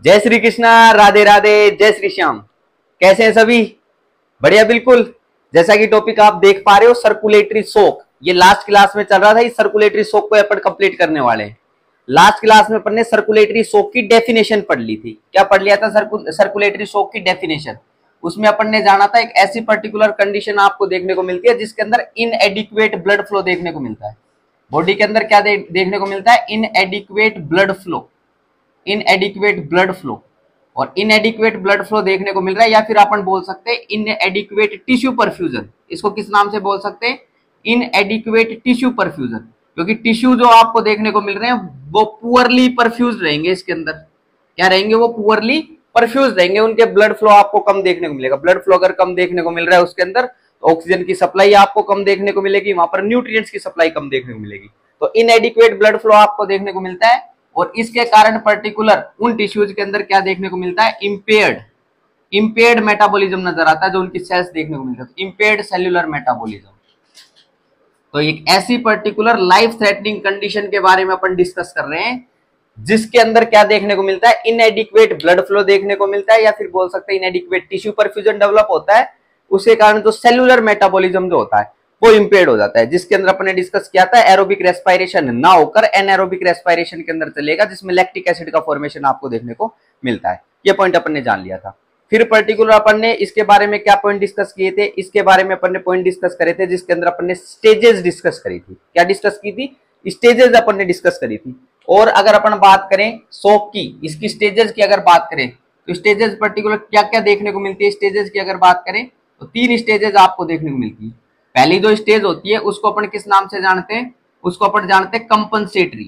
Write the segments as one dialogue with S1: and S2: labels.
S1: जय श्री कृष्णा, राधे राधे, जय श्री श्याम। कैसे हैं सभी? बढ़िया, बिल्कुल। जैसा कि टॉपिक आप देख पा रहे हो, सर्कुलेटरी शॉक। ये लास्ट क्लास में चल रहा था। इस सर्कुलेटरी शॉक को अपन कंप्लीट करने वाले हैं। लास्ट क्लास में अपन ने सर्कुलेटरी शॉक की डेफिनेशन पढ़ ली थी। क्या पढ़ लिया था? सर्कुलेटरी शॉक की डेफिनेशन। उसमें अपन ने जाना था एक ऐसी पर्टिकुलर कंडीशन आपको देखने को मिलती है जिसके अंदर इनएडिक्वेट ब्लड फ्लो देखने को मिलता है। बॉडी के अंदर क्या देखने को मिलता है? इनएडिक्वेट ब्लड फ्लो। इनएडिक्वेट ब्लड फ्लो, और इनएडिक्वेट ब्लड फ्लो देखने को मिल रहा है, या फिर अपन बोल सकते हैं इनएडिक्वेट टिश्यू परफ्यूजन। इसको किस नाम से बोल सकते हैं? इनएडिक्वेट टिश्यू परफ्यूजन। क्योंकि टिश्यू जो आपको देखने को मिल रहे हैं वो पुअरली परफ्यूज रहेंगे। इसके अंदर क्या रहेंगे? वो पुअरली परफ्यूज रहेंगे। उनके ब्लड फ्लो आपको कम देखने को मिलेगा। ब्लड फ्लो अगर कम देखने को मिल रहा है उसके अंदर, तो ऑक्सीजन की सप्लाई आपको कम देखने को मिलेगी, वहां पर न्यूट्रिएंट्स की सप्लाई कम देखने को मिलेगी। तो इनएडिक्वेट ब्लड फ्लो आपको देखने को मिलता है, और इसके कारण पर्टिकुलर उन टिश्यूज के अंदर क्या देखने को मिलता है? इंपेयर्ड मेटाबॉलिज्म नजर आता है, जो उनकी सेल्स देखने को मिलता है। Impaired cellular metabolism. तो एक ऐसी पर्टिकुलर लाइफ थ्रेटनिंग कंडीशन के बारे में अपन डिस्कस कर रहे हैं जिसके अंदर क्या देखने को मिलता है? इनएडिक्वेट ब्लड फ्लो देखने को मिलता है, या फिर बोल सकते हैं इनएडिक्वेट टिश्यू परफ्यूजन डेवलप होता है। उसके कारण जो सेल्यूलर मेटाबॉलिज्म जो होता है वो इंपेयर्ड हो जाता है, जिसके अंदर अपने डिस्कस किया था एरोबिक रेस्पिरेशन ना होकर एनएरोबिक रेस्पिरेशन के अंदर चलेगा, जिसमें लैक्टिक एसिड का फॉर्मेशन आपको देखने को मिलता है। ये पॉइंट अपन ने जान लिया था। फिर पर्टिकुलर अपन ने इसके बारे में क्या पॉइंट डिस्कस किए थे? इसके बारे में अपन ने पॉइंट डिस्कस करे थे जिसके अंदर अपन ने स्टेजेस डिस्कस करी थी। क्या डिस्कस की थी? स्टेजेस अपन ने डिस्कस करी थी। और अगर अपन बात करें शॉक की, इसकी स्टेजेस की अगर बात करें तो स्टेजेस पर्टिकुलर क्या क्या देखने को मिलती है? स्टेजेस की अगर बात करें तो 3 स्टेजेस आपको देखने को मिलती है। पहली जो स्टेज होती है उसको अपन किस नाम से जानते हैं? उसको अपन जानते हैं कंपनसेटरी।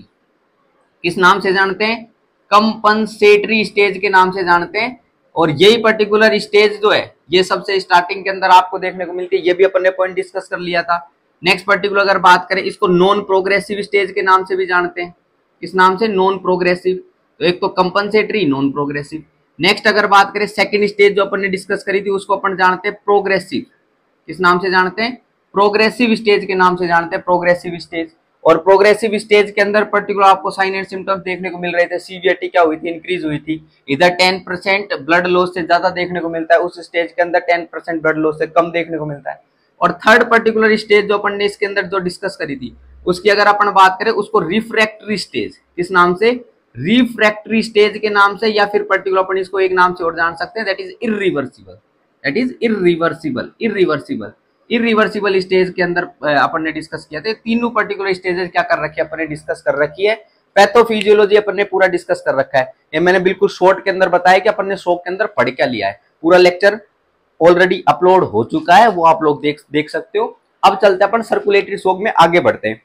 S1: किस नाम से जानते हैं? कंपनसेटरी स्टेज के नाम से जानते हैं। और यही पर्टिकुलर स्टेज जो है ये सबसे स्टार्टिंग के अंदर आपको देखने को मिलती है। ये भी अपन ने पॉइंट डिस्कस कर लिया था। नेक्स्ट पर्टिकुलर अगर बात करें, इसको नॉन प्रोग्रेसिव स्टेज के नाम से भी जानते हैं। किस नाम से? Non progressive. तो एक तो कंपनसेटरी, नॉन प्रोग्रेसिव। नेक्स्ट अगर बात करें सेकंड स्टेज जो अपन ने डिस्कस करी थी उसको अपन जानते हैं प्रोग्रेसिव। किस नाम से जानते हैं? प्रोग्रेसिव स्टेज के नाम से जानते हैं, प्रोग्रेसिव स्टेज। और प्रोग्रेसिव स्टेज के अंदर पर्टिकुलर आपको साइन एंड सिम्टम्स देखने को मिल रहे थे। सीवियरिटी क्या हुई थी? इंक्रीज हुई थी। इधर 10% ब्लड लॉस से ज्यादा देखने को मिलता है, उस स्टेज के अंदर 10% ब्लड लॉस से कम देखने को मिलता है। और थर्ड पर्टिकुलर स्टेज जो अपन ने इसके अंदर जो डिस्कस करी थी उसकी अगर अपन बात करें उसको रिफ्रैक्टरी स्टेज। किस नाम से? रिफ्रैक्टरी स्टेज के नाम से, या फिर पर्टिकुलर अपन इसको एक नाम से और जान सकते हैं, that is irreversible. That is irreversible stage के अंदर अपन ने डिस्कस किया था। तीनों पर्टिकुलर स्टेजेस क्या कर रखी है? अपन ने डिस्कस कर रखी है। पैथोफिजियोलॉजी अपन ने पूरा डिस्कस कर रखा है। ये मैंने बिल्कुल शॉर्ट के अंदर बताया कि अपन ने शॉक के अंदर पढ़ क्या लिया है। पूरा लेक्चर ऑलरेडी अपलोड हो चुका है, वो आप लोग देख सकते हो। अब चलते हैं अपन सर्कुलेटरी शॉक में आगे बढ़ते हैं।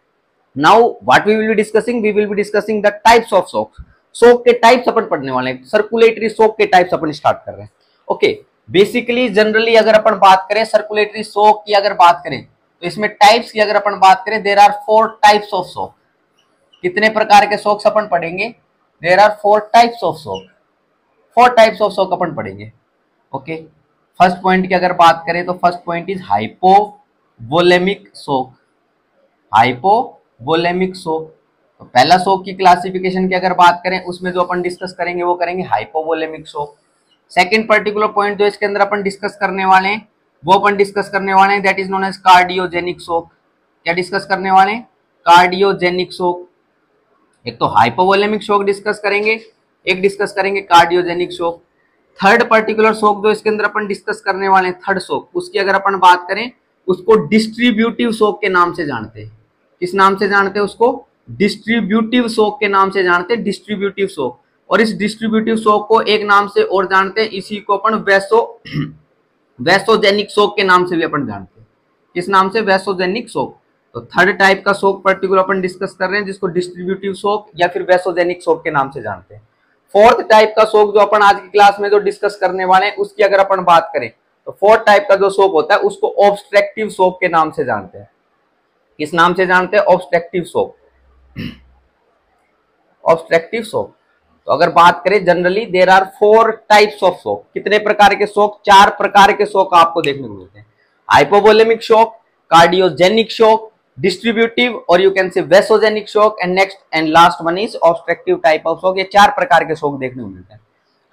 S1: Now what we will be discussing? We will be discussing the types of shock. Shock के टाइप्स अपन पढ़ने वाले हैं। सर्कुलेटरी शॉक के टाइप्स अपन स्टार्ट कर रहे हैं। ओके, बेसिकली जनरली अगर अपन बात करें सर्कुलेटरी शॉक की अगर बात करें तो इसमें टाइप्स की अगर अपन बात करें, there are 4 types of shock. कितने प्रकार के शॉक्स अपन पढ़ेंगे? There are 4 types of shock. 4 types of shock अपन पढ़ेंगे। ओके, फर्स्ट पॉइंट की अगर बात करें तो first point is hypovolemic shock. Hypovolemic shock. तो पहला शॉक की क्लासिफिकेशन की अगर बात करें उसमें जो अपन डिस्कस करेंगे वो करेंगे hypovolemic shock. Second particular point जो इसके अंदर अपन डिस्कस करने वाले हैं वो अपन डिस्कस करने वाले हैं, that is known as cardiogenic shock. क्या डिस्कस करने वाले हैं? Cardiogenic shock. एक तो हाइपोवोलेमिक शॉक डिस्कस करेंगे, एक डिस्कस करेंगे cardiogenic shock. Third particular shock जो इसके अंदर अपन डिस्कस करने वाले हैं, थर्ड शॉक, उसकी अगर अपन बात करें उसको डिस्ट्रीब्यूटिव शॉक के नाम से जानते हैं। किस नाम से जानते हैं उसको? डिस्ट्रीब्यूटिव शॉक के नाम से जानते हैं, डिस्ट्रीब्यूटिव शॉक। और इस डिस्ट्रीब्यूटिव शॉक को एक नाम से और जानते हैं, इसी को अपन वैसोजेनिक शॉक के नाम से भी अपन जानते हैं। किस नाम से? Vasogenic shock. तो थर्ड टाइप का शॉक पर्टिकुलर अपन डिस्कस कर रहे हैं जिसको डिस्ट्रीब्यूटिव शॉक या फिर वैसोजेनिक शॉक के नाम से जानते हैं। फोर्थ टाइप का शॉक जो अपन आज की क्लास में जो डिस्कस करने वाले हैं उसकी अगर अपन बात करें तो फोर्थ टाइप का जो शॉक होता है उसको ऑब्स्ट्रक्टिव शॉक के नाम से जानते हैं। किस नाम से जानते हैं? Obstructive shock. Obstructive shock. तो अगर बात करें generally there are 4 types of shock. कितने प्रकार के शॉक? 4 प्रकार के शॉक आपको देखने को मिलते हैं। Hypovolemic shock, cardiogenic shock, distributive और you can say vasogenic shock, and next and last one is obstructive type of shock. ये 4 प्रकार के शॉक देखने को मिलते हैं।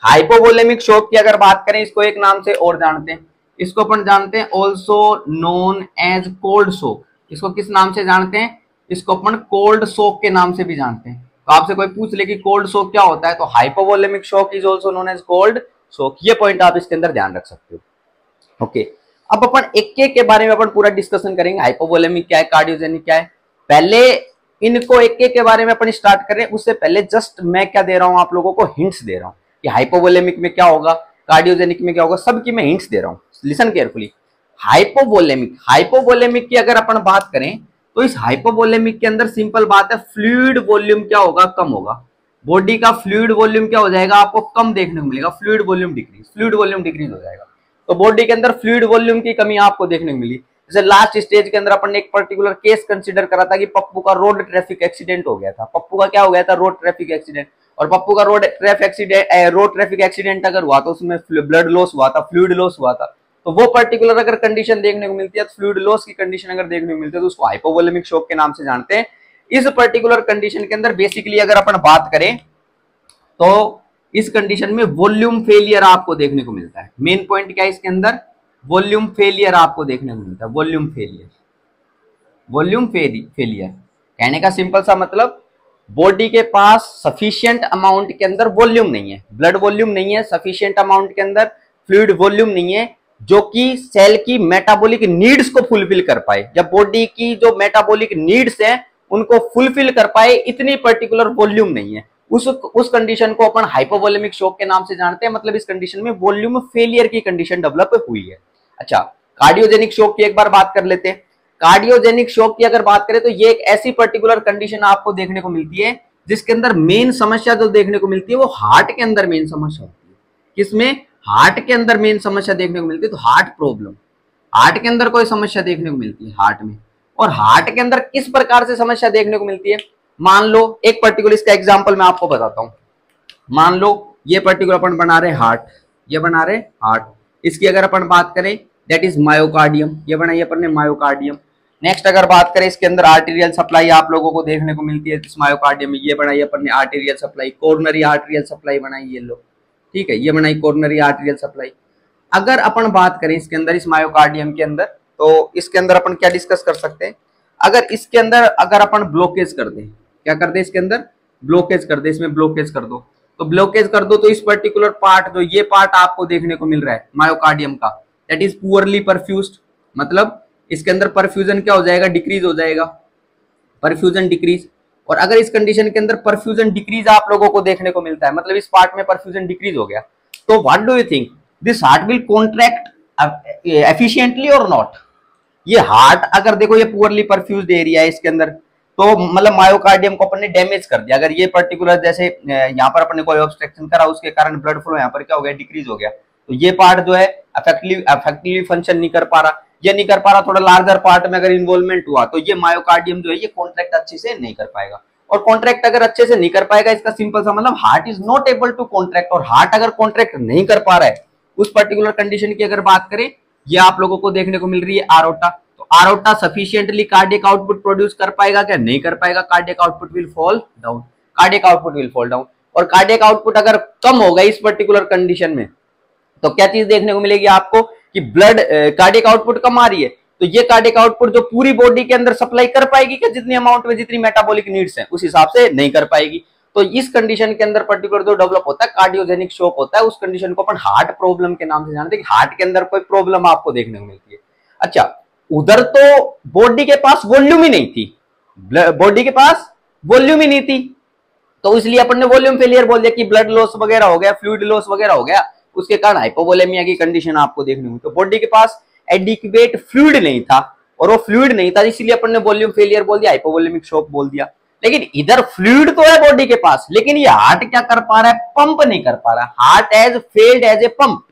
S1: हाइपोवोलेमिक शॉक की अगर बात करें, इसको एक नाम से और जानते हैं, इसको अपन जानते हैं also known as cold shock. इसको किस नाम से जानते हैं? इसको अपन कोल्ड शॉक के नाम से भी जानते हैं। तो आपसे कोई पूछ ले कि कोल्ड शॉक क्या होता है, तो hypovolemic shock is also known as cold shock. ये पॉइंट आप इसके अंदर ध्यान रख सकते हो। ओके, अब अपन एक एक के बारे में अपन पूरा डिस्कशन करेंगे। हाइपोवोलेमिक क्या है, कार्डियोजेनिक क्या है। पहले इनको एक एक के बारे में अपन स्टार्ट करें, उससे पहले जस्ट मैं क्या दे रहा हूं आप लोगों को, हिंट्स दे रहा हूं कि हाइपोवोलेमिक में क्या होगा, कार्डियोजेनिक में क्या होगा, सबकी मैं हिंट्स दे रहा हूं। Listen carefully. हाइपोवोलेमिक की अगर अपन बात करें तो इस हाइपोवोलेमिक के अंदर सिंपल बात है, फ्लूइड वॉल्यूम क्या होगा, कम होगा। बॉडी का फ्लूइड वॉल्यूम क्या हो जाएगा, आपको कम देखने को मिलेगा। फ्लूइड वॉल्यूम डिक्रीज हो जाएगा। तो बॉडी के अंदर फ्लूइड वॉल्यूम की कमी आपको देखने को मिली। जैसे लास्ट स्टेज के अंदर अपन ने एक पर्टिकुलर केस कंसीडर करा था कि पप्पू का रोड ट्रैफिक एक्सीडेंट हो गया था। पप्पू का क्या हो गया था, रोड ट्रैफिक एक्सीडेंट। और पप्पू का रोड ट्रैफिक एक्सीडेंट अगर हुआ तो उसमें ब्लड लॉस हुआ था, फ्लूइड लॉस हुआ था। तो वो पर्टिकुलर अगर कंडीशन देखने को मिलती है, फ्लूइड लॉस की कंडीशन अगर देखने को मिलती है, तो उसको हाइपोवोलेमिक शॉक के नाम से जानते हैं। इस पर्टिकुलर कंडीशन के अंदर बेसिकली अगर अपन बात करें तो इस कंडीशन में वॉल्यूम फेलियर आपको देखने को मिलता है। मेन पॉइंट क्या है इसके अंदर, वॉल्यूम फेलियर आपको देखने को मिलता है। वॉल्यूम फेलियर कहने का सिंपल सा मतलब, बॉडी के पास सफिशिएंट अमाउंट के अंदर वॉल्यूम नहीं है, ब्लड वॉल्यूम नहीं है, सफिशिएंट अमाउंट के अंदर फ्लूइड वॉल्यूम नहीं है जो कि सेल की मेटाबॉलिक नीड्स को फुलफिल कर पाए, या बॉडी की जो मेटाबॉलिक नीड्स है उनको फुलफिल कर पाए, इतनी पर्टिकुलर वॉल्यूम नहीं है। उस कंडीशन को अपन हाइपोवोलेमिक शॉक के नाम से जानते हैं। मतलब इस कंडीशन में वॉल्यूम फेलियर की कंडीशन डेवलप हुई है। अच्छा, कार्डियोजेनिक शॉक की एक बार बात कर लेते हैं। कार्डियोजेनिक शॉक की अगर बात करें तो ये एक ऐसी पर्टिकुलर कंडीशन आपको देखने को मिलती है जिसके अंदर मेन समस्या जो देखने को मिलती है वो हार्ट के अंदर मेन समस्या होती है। किसमें? हार्ट के अंदर मेन समस्या देखने को मिलती है। तो हार्ट प्रॉब्लम, हार्ट के अंदर कोई समस्या देखने को मिलती है हार्ट में। और हार्ट के अंदर किस प्रकार से समस्या देखने को मिलती है, मान लो एक पर्टिकुलर इसका एग्जांपल मैं आपको बताता हूं। मान लो ये पर्टिकुलर अपन बना रहे हार्ट, ये बना रहे हार्ट, इसकी अगर अपन बात करें दैट इज मायोकार्डियम, ये बनाई अपन ने मायोकार्डियम। नेक्स्ट अगर बात करें इसके अंदर आर्टेरियल सप्लाई आप लोगों को देखने को मिलती है इस मायोकार्डियम में, ये बनाई अपन ने arterial supply, coronary arterial supply बनाई ये लो, ठीक है, ये बनाई कोरोनरी आर्टेरियल सप्लाई। अगर अपन बात करें इसके अंदर इस मायोकार्डियम के अंदर, तो इसके अंदर अपन क्या डिस्कस कर सकते हैं, अगर इसके अंदर अगर अपन ब्लॉकेज कर दें, क्या कर दे इसके अंदर, ब्लॉकेज कर दे, इसमें ब्लॉकेज कर दो, तो ब्लॉकेज कर दो तो इस पर्टिकुलर पार्ट, जो ये पार्ट आपको देखने को मिल रहा है मायोकार्डियम का, दैट इज पुअरली परफ्यूज्ड। मतलब इसके अंदर परफ्यूजन क्या हो जाएगा, डिक्रीज हो जाएगा, परफ्यूजन डिक्रीज। और अगर इस कंडीशन के अंदर परफ्यूजन डिक्रीज आप लोगों को देखने को मिलता है, मतलब इस पार्ट में परफ्यूजन डिक्रीज हो गया, तो what do you think, this heart will contract efficiently और नॉट। ये हार्ट अगर देखो ये पुअरली परफ्यूज्ड एरिया है इसके अंदर, तो मतलब मायोकार्डियम को अपन ने डैमेज कर दिया। अगर ये पर्टिकुलर जैसे यहाँ पर अपन ने कोई ऑब्स्ट्रक्शन करा, उसके कारण ब्लड फ्लो यहाँ पर क्या हो गया, डिक्रीज हो गया, तो ये पार्ट जो है इफेक्टिवली फंक्शन नहीं कर पा रहा, ये नहीं कर पा रहा। थोड़ा लार्जर पार्ट में अगर इन्वॉल्वमेंट हुआ तो ये मायोकार्डियम जो है ये कॉन्ट्रैक्ट अच्छे से नहीं कर पाएगा। और कॉन्ट्रैक्ट अगर अच्छे से नहीं कर पाएगा, इसका सिंपल सा मतलब heart is not able to contract. और हार्ट अगर कॉन्ट्रैक्ट नहीं कर पा रहा है, उस पर्टिकुलर कंडीशन की अगर बात करें, ये आप लोगों को देखने को मिल रही है आरोटा। तो आरोटा सफिशिएंटली कार्डियक आउटपुट प्रोड्यूस कर पाएगा क्या, नहीं कर पाएगा, cardiac output will fall down, cardiac output will fall down. और कार्डियक आउटपुट अगर कम होगा इस पर्टिकुलर कंडीशन में, तो क्या चीज देखने को मिलेगी आपको कि ब्लड कार्डियक आउटपुट कम आ रही है, तो ये कार्डियक आउटपुट जो पूरी बॉडी के अंदर सप्लाई कर पाएगी क्या, जितनी अमाउंट में जितनी मेटाबॉलिक नीड्स हैं उस हिसाब से नहीं कर पाएगी। तो इस कंडीशन के अंदर पर्टिकुलर जो डेवलप होता है कार्डियोजेनिक शॉक होता है, उस कंडीशन को अपन हार्ट प्रॉब्लम के नाम से जानते हैं कि हार्ट के अंदर कोई प्रॉब्लम आपको देखने को मिलती है। अच्छा, उधर तो बॉडी के पास वॉल्यूम ही नहीं थी, बॉडी के पास वॉल्यूम ही नहीं थी, तो इसलिए अपन ने वॉल्यूम फेलियर बोल दिया कि ब्लड लॉस वगैरह हो गया, फ्लूइड लॉस वगैरह हो गया, उसके कारण हाइपोवोलेमिया की कंडीशन आपको देखने को। तो बॉडी के पास एडिक्वेट फ्लूइड नहीं था, और वो फ्लूइड नहीं था इसलिए अपन ने वॉल्यूम फेलियर बोल दिया, हाइपोवोलेमिक शॉक बोल दिया। लेकिन इधर फ्लूइड तो है बॉडी के पास, लेकिन ये हार्ट क्या कर पा रहा है, पंप नहीं कर पा रहा। Heart has failed as a pump,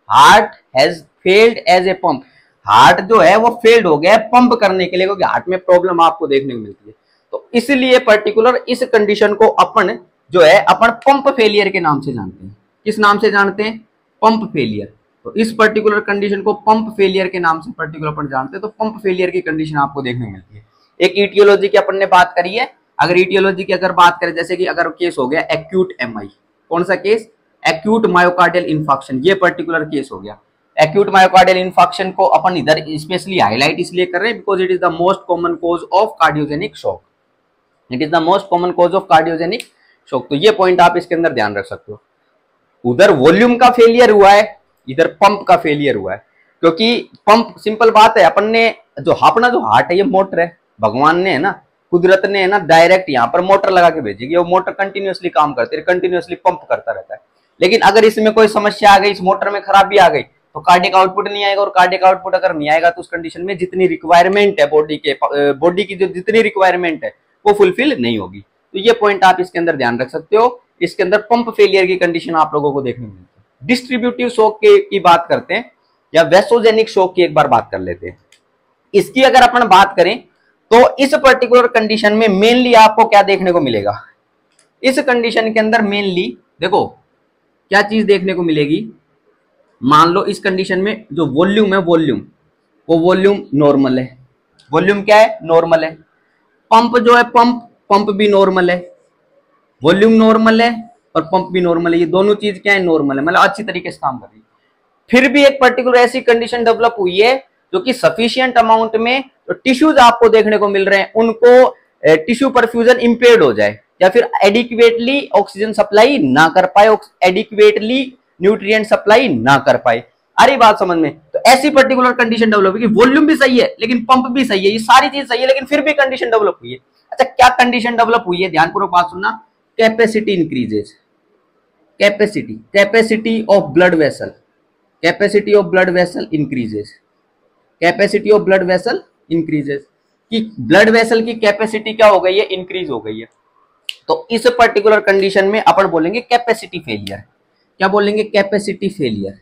S1: heart has failed as a pump, heart जो है वो फेल्ड हो गया है पंप करने के लिए, क्योंकि हार्ट में प्रॉब्लम आपको देखने को मिलती है। तो इसलिए पर्टिकुलर इस कंडीशन को अपन जो है अपन पंप फेलियर के नाम से जानते हैं। किस नाम से जानते हैं, पंप फेलियर। तो इस पर्टिकुलर कंडीशन को पंप फेलियर के नाम से पर्टिकुलर अपन जानते हैं। तो पंप फेलियर की कंडीशन आपको देखने को मिलती है। एक ईटियोलॉजी की अपन ने बात करी है, अगर ईटियोलॉजी की अगर बात करें, जैसे कि अगर केस हो गया एक्यूट एमआई, कौन सा केस, एक्यूट मायोकार्डियल इन्फाक्शन, ये पर्टिकुलर केस हो गया। एक्यूट मायोकार्डियल इन्फाक्शन को अपन इधर स्पेशली हाईलाइट इसलिए कर रहे हैं because it is the most common cause of cardiogenic shock. It is the most common cause of cardiogenic shock. तो ये पॉइंट आप इसके अंदर ध्यान रख सकते हो। उधर वॉल्यूम का फेलियर हुआ है, इधर पंप का फेलियर हुआ है, क्योंकि पंप सिंपल बात है, अपन ने जो अपना जो हार्ट है ये मोटर है, भगवान ने है ना, कुदरत ने है ना डायरेक्ट यहाँ पर मोटर लगा के भेजी, वो मोटर कंटिन्यूअसली काम करती है, कंटिन्यूअसली पंप करता रहता है। लेकिन अगर इसमें कोई समस्या आ गई, इस मोटर में खराबी आ गई, तो कार्डियक आउटपुट नहीं आएगा, और कार्डियक आउटपुट अगर नहीं आएगा तो उस कंडीशन में जितनी रिक्वायरमेंट है बॉडी की जो जितनी रिक्वायरमेंट है वो फुलफिल नहीं होगी। तो ये पॉइंट आप इसके अंदर ध्यान रख सकते हो। इसके अंदर पंप फेलियर की कंडीशन आप लोगों को देखने मिलती है। डिस्ट्रीब्यूटिव शॉक की बात करते हैं या वेसोजेनिक शॉक की एक बार बात कर लेते हैं। इसकी अगर अपन बात करें तो इस पर्टिकुलर कंडीशन में मेनली आपको क्या देखने को मिलेगा, इस कंडीशन के अंदर मेनली देखो क्या चीज देखने को मिलेगी। मान लो इस कंडीशन में जो वॉल्यूम है, वो वॉल्यूम नॉर्मल है, वॉल्यूम क्या है, नॉर्मल है। पंप जो है, पंप भी नॉर्मल है, वॉल्यूम नॉर्मल है और पंप भी नॉर्मल है, ये दोनों चीज क्या है, नॉर्मल है, मतलब अच्छी तरीके से काम कर रही है। फिर भी एक पर्टिकुलर ऐसी कंडीशन डेवलप हुई है जो कि सफिशिएंट अमाउंट में जो टिश्यूज आपको देखने को मिल रहे हैं उनको टिश्यू परफ्यूजन इंपेयर्ड हो जाए, या फिर एडिक्वेटली ऑक्सीजन सप्लाई ना कर पाए, एडिक्वेटली न्यूट्रिएंट सप्लाई ना कर पाए। अरे बात समझ में, तो ऐसी पर्टिकुलर कंडीशन डेवलप हुई कि वॉल्यूम भी सही है लेकिन पंप भी सही है, ये सारी चीज सही है लेकिन फिर भी कंडीशन डेवलप हुई है। अच्छा, क्या कंडीशन डेवलप हुई है, ध्यानपूर्वक बात सुनना। Capacity increases, capacity of blood vessel, capacity of blood vessel increases, capacity of blood vessel increases, कि ब्लड वेसल की कैपेसिटी क्या हो गई है, इंक्रीज हो गई है। तो इस पर्टिकुलर कंडीशन में अपन बोलेंगे कैपेसिटी फेलियर। क्या बोलेंगे, कैपेसिटी फेलियर,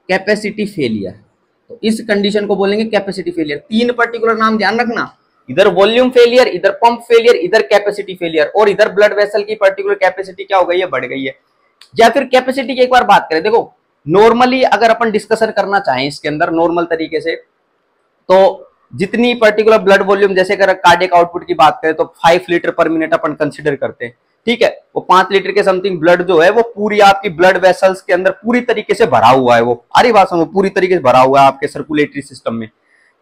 S1: कैपेसिटी फेलियर। तो इस कंडीशन को बोलेंगे कैपेसिटी फेलियर। तीन पर्टिकुलर नाम ध्यान रखना, इधर वॉल्यूम फेलियर, इधर पंप फेलियर, इधर कैपेसिटी फेलियर, और इधर ब्लड वेसल की पर्टिकुलर कैपेसिटी क्या हो गई है, बढ़ गई है। या फिर कैपेसिटी की एक बार बात करें, देखो नॉर्मली अगर अपन डिस्कशन करना चाहें इसके अंदर नॉर्मल तरीके से, तो जितनी पर्टिकुलर ब्लड वॉल्यूम, जैसे अगर कार्डियक आउटपुट की बात करें तो 5 लीटर पर मिनट अपन कंसिडर करते हैं, ठीक है। वो 5 लीटर के समथिंग ब्लड जो है वो पूरी आपकी ब्लड वेसल्स के अंदर पूरी तरीके से भरा हुआ है, वो अरे बात समझो, पूरी तरीके से भरा हुआ है आपके सर्कुलेटरी सिस्टम में।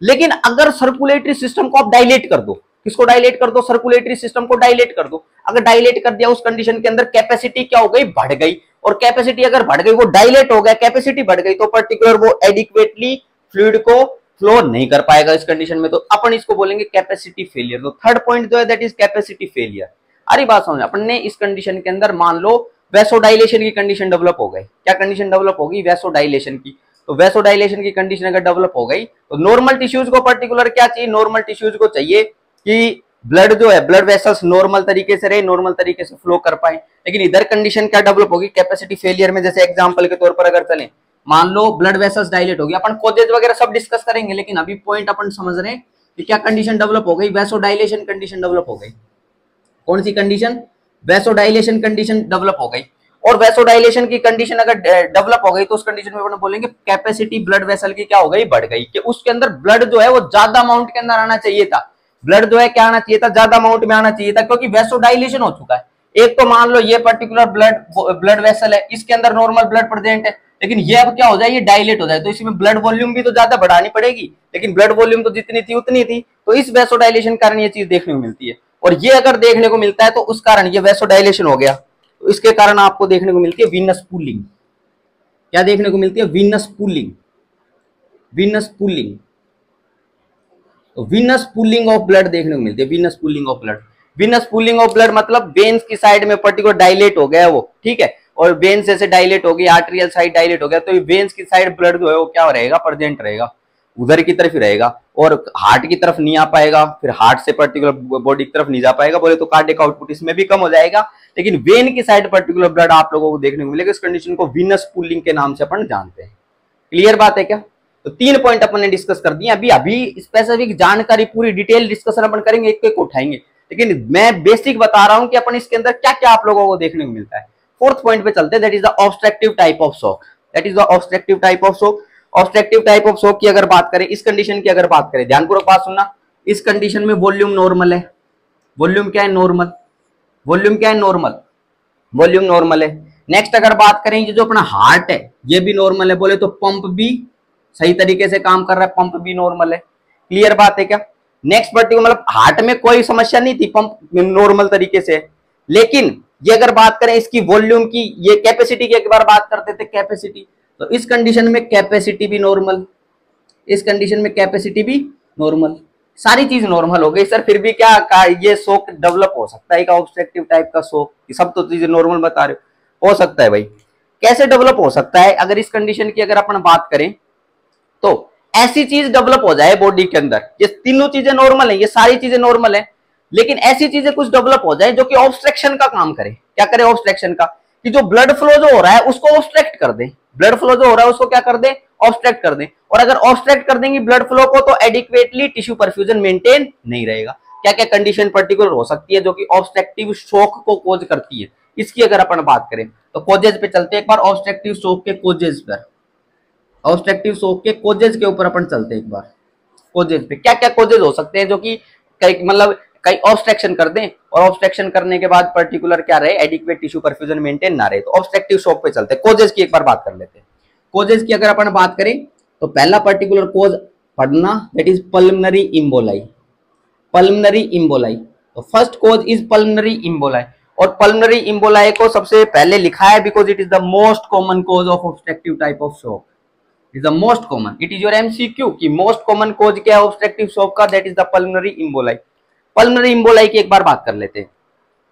S1: लेकिन अगर सर्कुलेटरी सिस्टम को आप डायलेट कर दो, किसको डायलेट कर दो, सर्कुलेटरी सिस्टम को डायलेट कर दो। अगर डायलेट कर दिया उस कंडीशन के अंदर कैपेसिटी क्या हो गई, बढ़ गई, और कैपेसिटी अगर बढ़ गई, वो डायलेट हो गया, कैपेसिटी बढ़ गई, तो पर्टिकुलर वो एडिक्वेटली फ्लूइड को फ्लो नहीं कर पाएगा इस कंडीशन में, तो अपन इसको बोलेंगे कैपेसिटी फेलियर। तो थर्ड पॉइंट जो है दैट इज कैपेसिटी फेलियर। अरे बात समझ, अपन ने इस कंडीशन के अंदर मान लो वैसोडाइलेशन की कंडीशन डेवलप हो गई। क्या कंडीशन डेवलप होगी, वैसोडाइलेशन की। तो वैसोडाइलेशन की कंडीशन अगर डेवलप हो गई तो नॉर्मल टिश्यूज को पर्टिकुलर क्या चाहिए, नॉर्मल टिश्यूज को चाहिए कि ब्लड जो है, ब्लड वेसल्स नॉर्मल तरीके से रहे, नॉर्मल तरीके से फ्लो कर पाए। लेकिन इधर कंडीशन क्या डेवलप होगी, कैपेसिटी फेलियर में। जैसे एग्जांपल के तौर पर अगर चलें, मान लो ब्लड वेसल्स डायलेट हो गया, अपन कॉजेज वगैरह सब डिस्कस करेंगे, लेकिन अभी पॉइंट अपन समझ रहे हैं कि क्या कंडीशन डेवलप हो गई, वैसोडाइलेशन कंडीशन डेवलप हो गई। कौन सी कंडीशन, वैसोडाइलेशन कंडीशन डेवलप हो गई। और वैसोडाइलेशन की कंडीशन अगर डेवलप हो गई तो उस कंडीशन में अपन बोलेंगे कैपेसिटी ब्लड वेसल की क्या हो गई, बढ़ गई, कि उसके अंदर ब्लड जो है वो ज्यादा अमाउंट के अंदर आना चाहिए था, ब्लड जो है क्या आना चाहिए था, ज्यादा अमाउंट में आना चाहिए था, क्योंकि वैसोडाइलेशन हो चुका है। एक तो मान लो ये पर्टिकुलर ब्लड वेसल है, इसके अंदर नॉर्मल ब्लड प्रेजेंट है, लेकिन ये अब क्या हो जाए, ये डायलेट हो जाए, तो इसमें ब्लड वॉल्यूम भी तो ज्यादा बढ़ानी पड़ेगी, लेकिन ब्लड वॉल्यूम तो जितनी थी उतनी थी। तो इस वैसोडाइलेशन के कारण ये चीज देखने को मिलती है, और ये अगर देखने को मिलता है तो उस कारण ये वैसोडाइलेशन हो गया, तो इसके कारण आपको देखने को मिलती है वीनस पूलिंग। क्या देखने को मिलती है, वीनस पूलिंग, वीनस पूलिंग। तो वीनस पूलिंग ऑफ ब्लड देखने को मिलती है, Venus pooling of blood. Venus pooling of blood मतलब वेन्स की साइड में पर्टिकुलर डायलेट हो गया वो, ठीक है, और वेन्स जैसे डायलेट हो गई, आर्टेरियल साइड डायलेट हो गया, तो वेन्स की साइड ब्लड जो है वो क्या रहेगा, प्रेजेंट रहेगा, उधर की तरफ ही रहेगा, और हार्ट की तरफ नहीं आ पाएगा, फिर हार्ट से पर्टिकुलर बॉडी की तरफ नहीं जा पाएगा, बोले तो कार्डियक आउटपुट इसमें भी कम हो जाएगा, लेकिन वेन की साइड पर्टिकुलर ब्लड आप लोगों को देखने को मिलेगा। इस कंडीशन को वीनस पूलिंग के नाम से अपन जानते हैं। क्लियर बात है क्या? तो 3 पॉइंट अपन ने डिस्कस कर दिए। अभी स्पेसिफिक जानकारी पूरी डिटेल डिस्कशन अपन करेंगे, एक एक उठाएंगे, लेकिन मैं बेसिक बता रहा हूं कि अपन इसके अंदर क्या क्या आप लोगों को देखने को मिलता है। 4th पॉइंट पे चलते हैं, that is the obstructive type of shock. That is the obstructive type of shock. Obstructive type of shock की अगर बात करें, इस कंडीशन की अगर बात करें, ध्यानपूर्वक बात सुनना, इस कंडीशन में वॉल्यूम नॉर्मल है, वॉल्यूम क्या है, नॉर्मल, वॉल्यूम क्या है, नॉर्मल, वॉल्यूम नॉर्मल है, नेक्स्ट अगर बात करें जो अपना हार्ट है ये भी नॉर्मल है, बोले तो पंप भी सही तरीके से काम कर रहा है, पंप भी नॉर्मल है। क्लियर बात है क्या? नेक्स्ट पर्टिकुलर मतलब हार्ट में कोई समस्या नहीं थी, पंप नॉर्मल तरीके से। लेकिन ये अगर बात करें इसकी वॉल्यूम की, ये कैपेसिटी की एक बार बात करते थे, कैपेसिटी, तो इस कंडीशन में कैपेसिटी भी नॉर्मल, इस कंडीशन में कैपेसिटी भी नॉर्मल, सारी चीज नॉर्मल हो गई। सर फिर भी क्या ये शॉक डेवलप हो सकता है, ऑब्स्ट्रक्टिव टाइप का शॉक? सब तो चीजें नॉर्मल बता रहे हो सकता है भाई। कैसे डेवलप हो सकता है? अगर इस कंडीशन की अगर अपन बात करें तो ऐसी चीज डेवलप हो जाए बॉडी के अंदर, ये तीनों चीजें नॉर्मल है, ये सारी चीजें नॉर्मल है, लेकिन ऐसी चीजें कुछ डेवलप हो जाए जो कि ऑब्स्ट्रक्शन का काम करे। क्या करे? ऑब्स्ट्रक्शन का, कि जो ब्लड फ्लो जो हो रहा है उसको ऑब्स्ट्रक्ट कर दे, ब्लड फ्लो जो हो रहा है उसको क्या कर दे? ऑब्स्ट्रक्ट कर दे। और अगर ऑब्स्ट्रक्ट कर देंगे ब्लड फ्लो को तो एडिक्वेटली टिश्यू परफ्यूजन मेंटेन नहीं रहेगा। क्या क्या कंडीशन पर्टिकुलर हो सकती है जो कि ऑब्स्ट्रक्टिव शॉक को कॉज करती है? इसकी अगर अपन बात करें तो कॉजेज पे चलते हैं एक बार, ऑब्स्ट्रक्टिव शॉक के कॉजेज पर, ऑब्स्ट्रक्टिव शॉक के कॉजेज के ऊपर अपन चलते हैं एक बार। कॉजेज पे क्या क्या कॉजेज हो सकते हैं जो कि कई मतलब कई ऑब्स्ट्रक्शन कर दें, और ऑब्स्ट्रक्शन करने के बाद पर्टिकुलर क्या रहे? एडिक्वेट टिश्यू परफ्यूजन मेंटेन ना रहे। तो ऑब्स्ट्रक्टिव शॉक पे चलते हैं, कॉजेज की एक बार बात कर लेते हैं। कॉजेज की अगर अपन बात करें तो पहला पर्टिकुलर कॉज पढ़ना, that is pulmonary emboli, pulmonary emboli. तो first cause is pulmonary emboli, और पल्मोनरी इम्बोलाई को सबसे पहले लिखा है because it is the most common cause of obstructive type of shock, is the most common, it is your MCQ कि most common cause क्या है ऑब्स्ट्रक्टिव शॉक का? That is the pulmonary emboli. Pulmonary emboli की एक बार बात कर लेते हैं।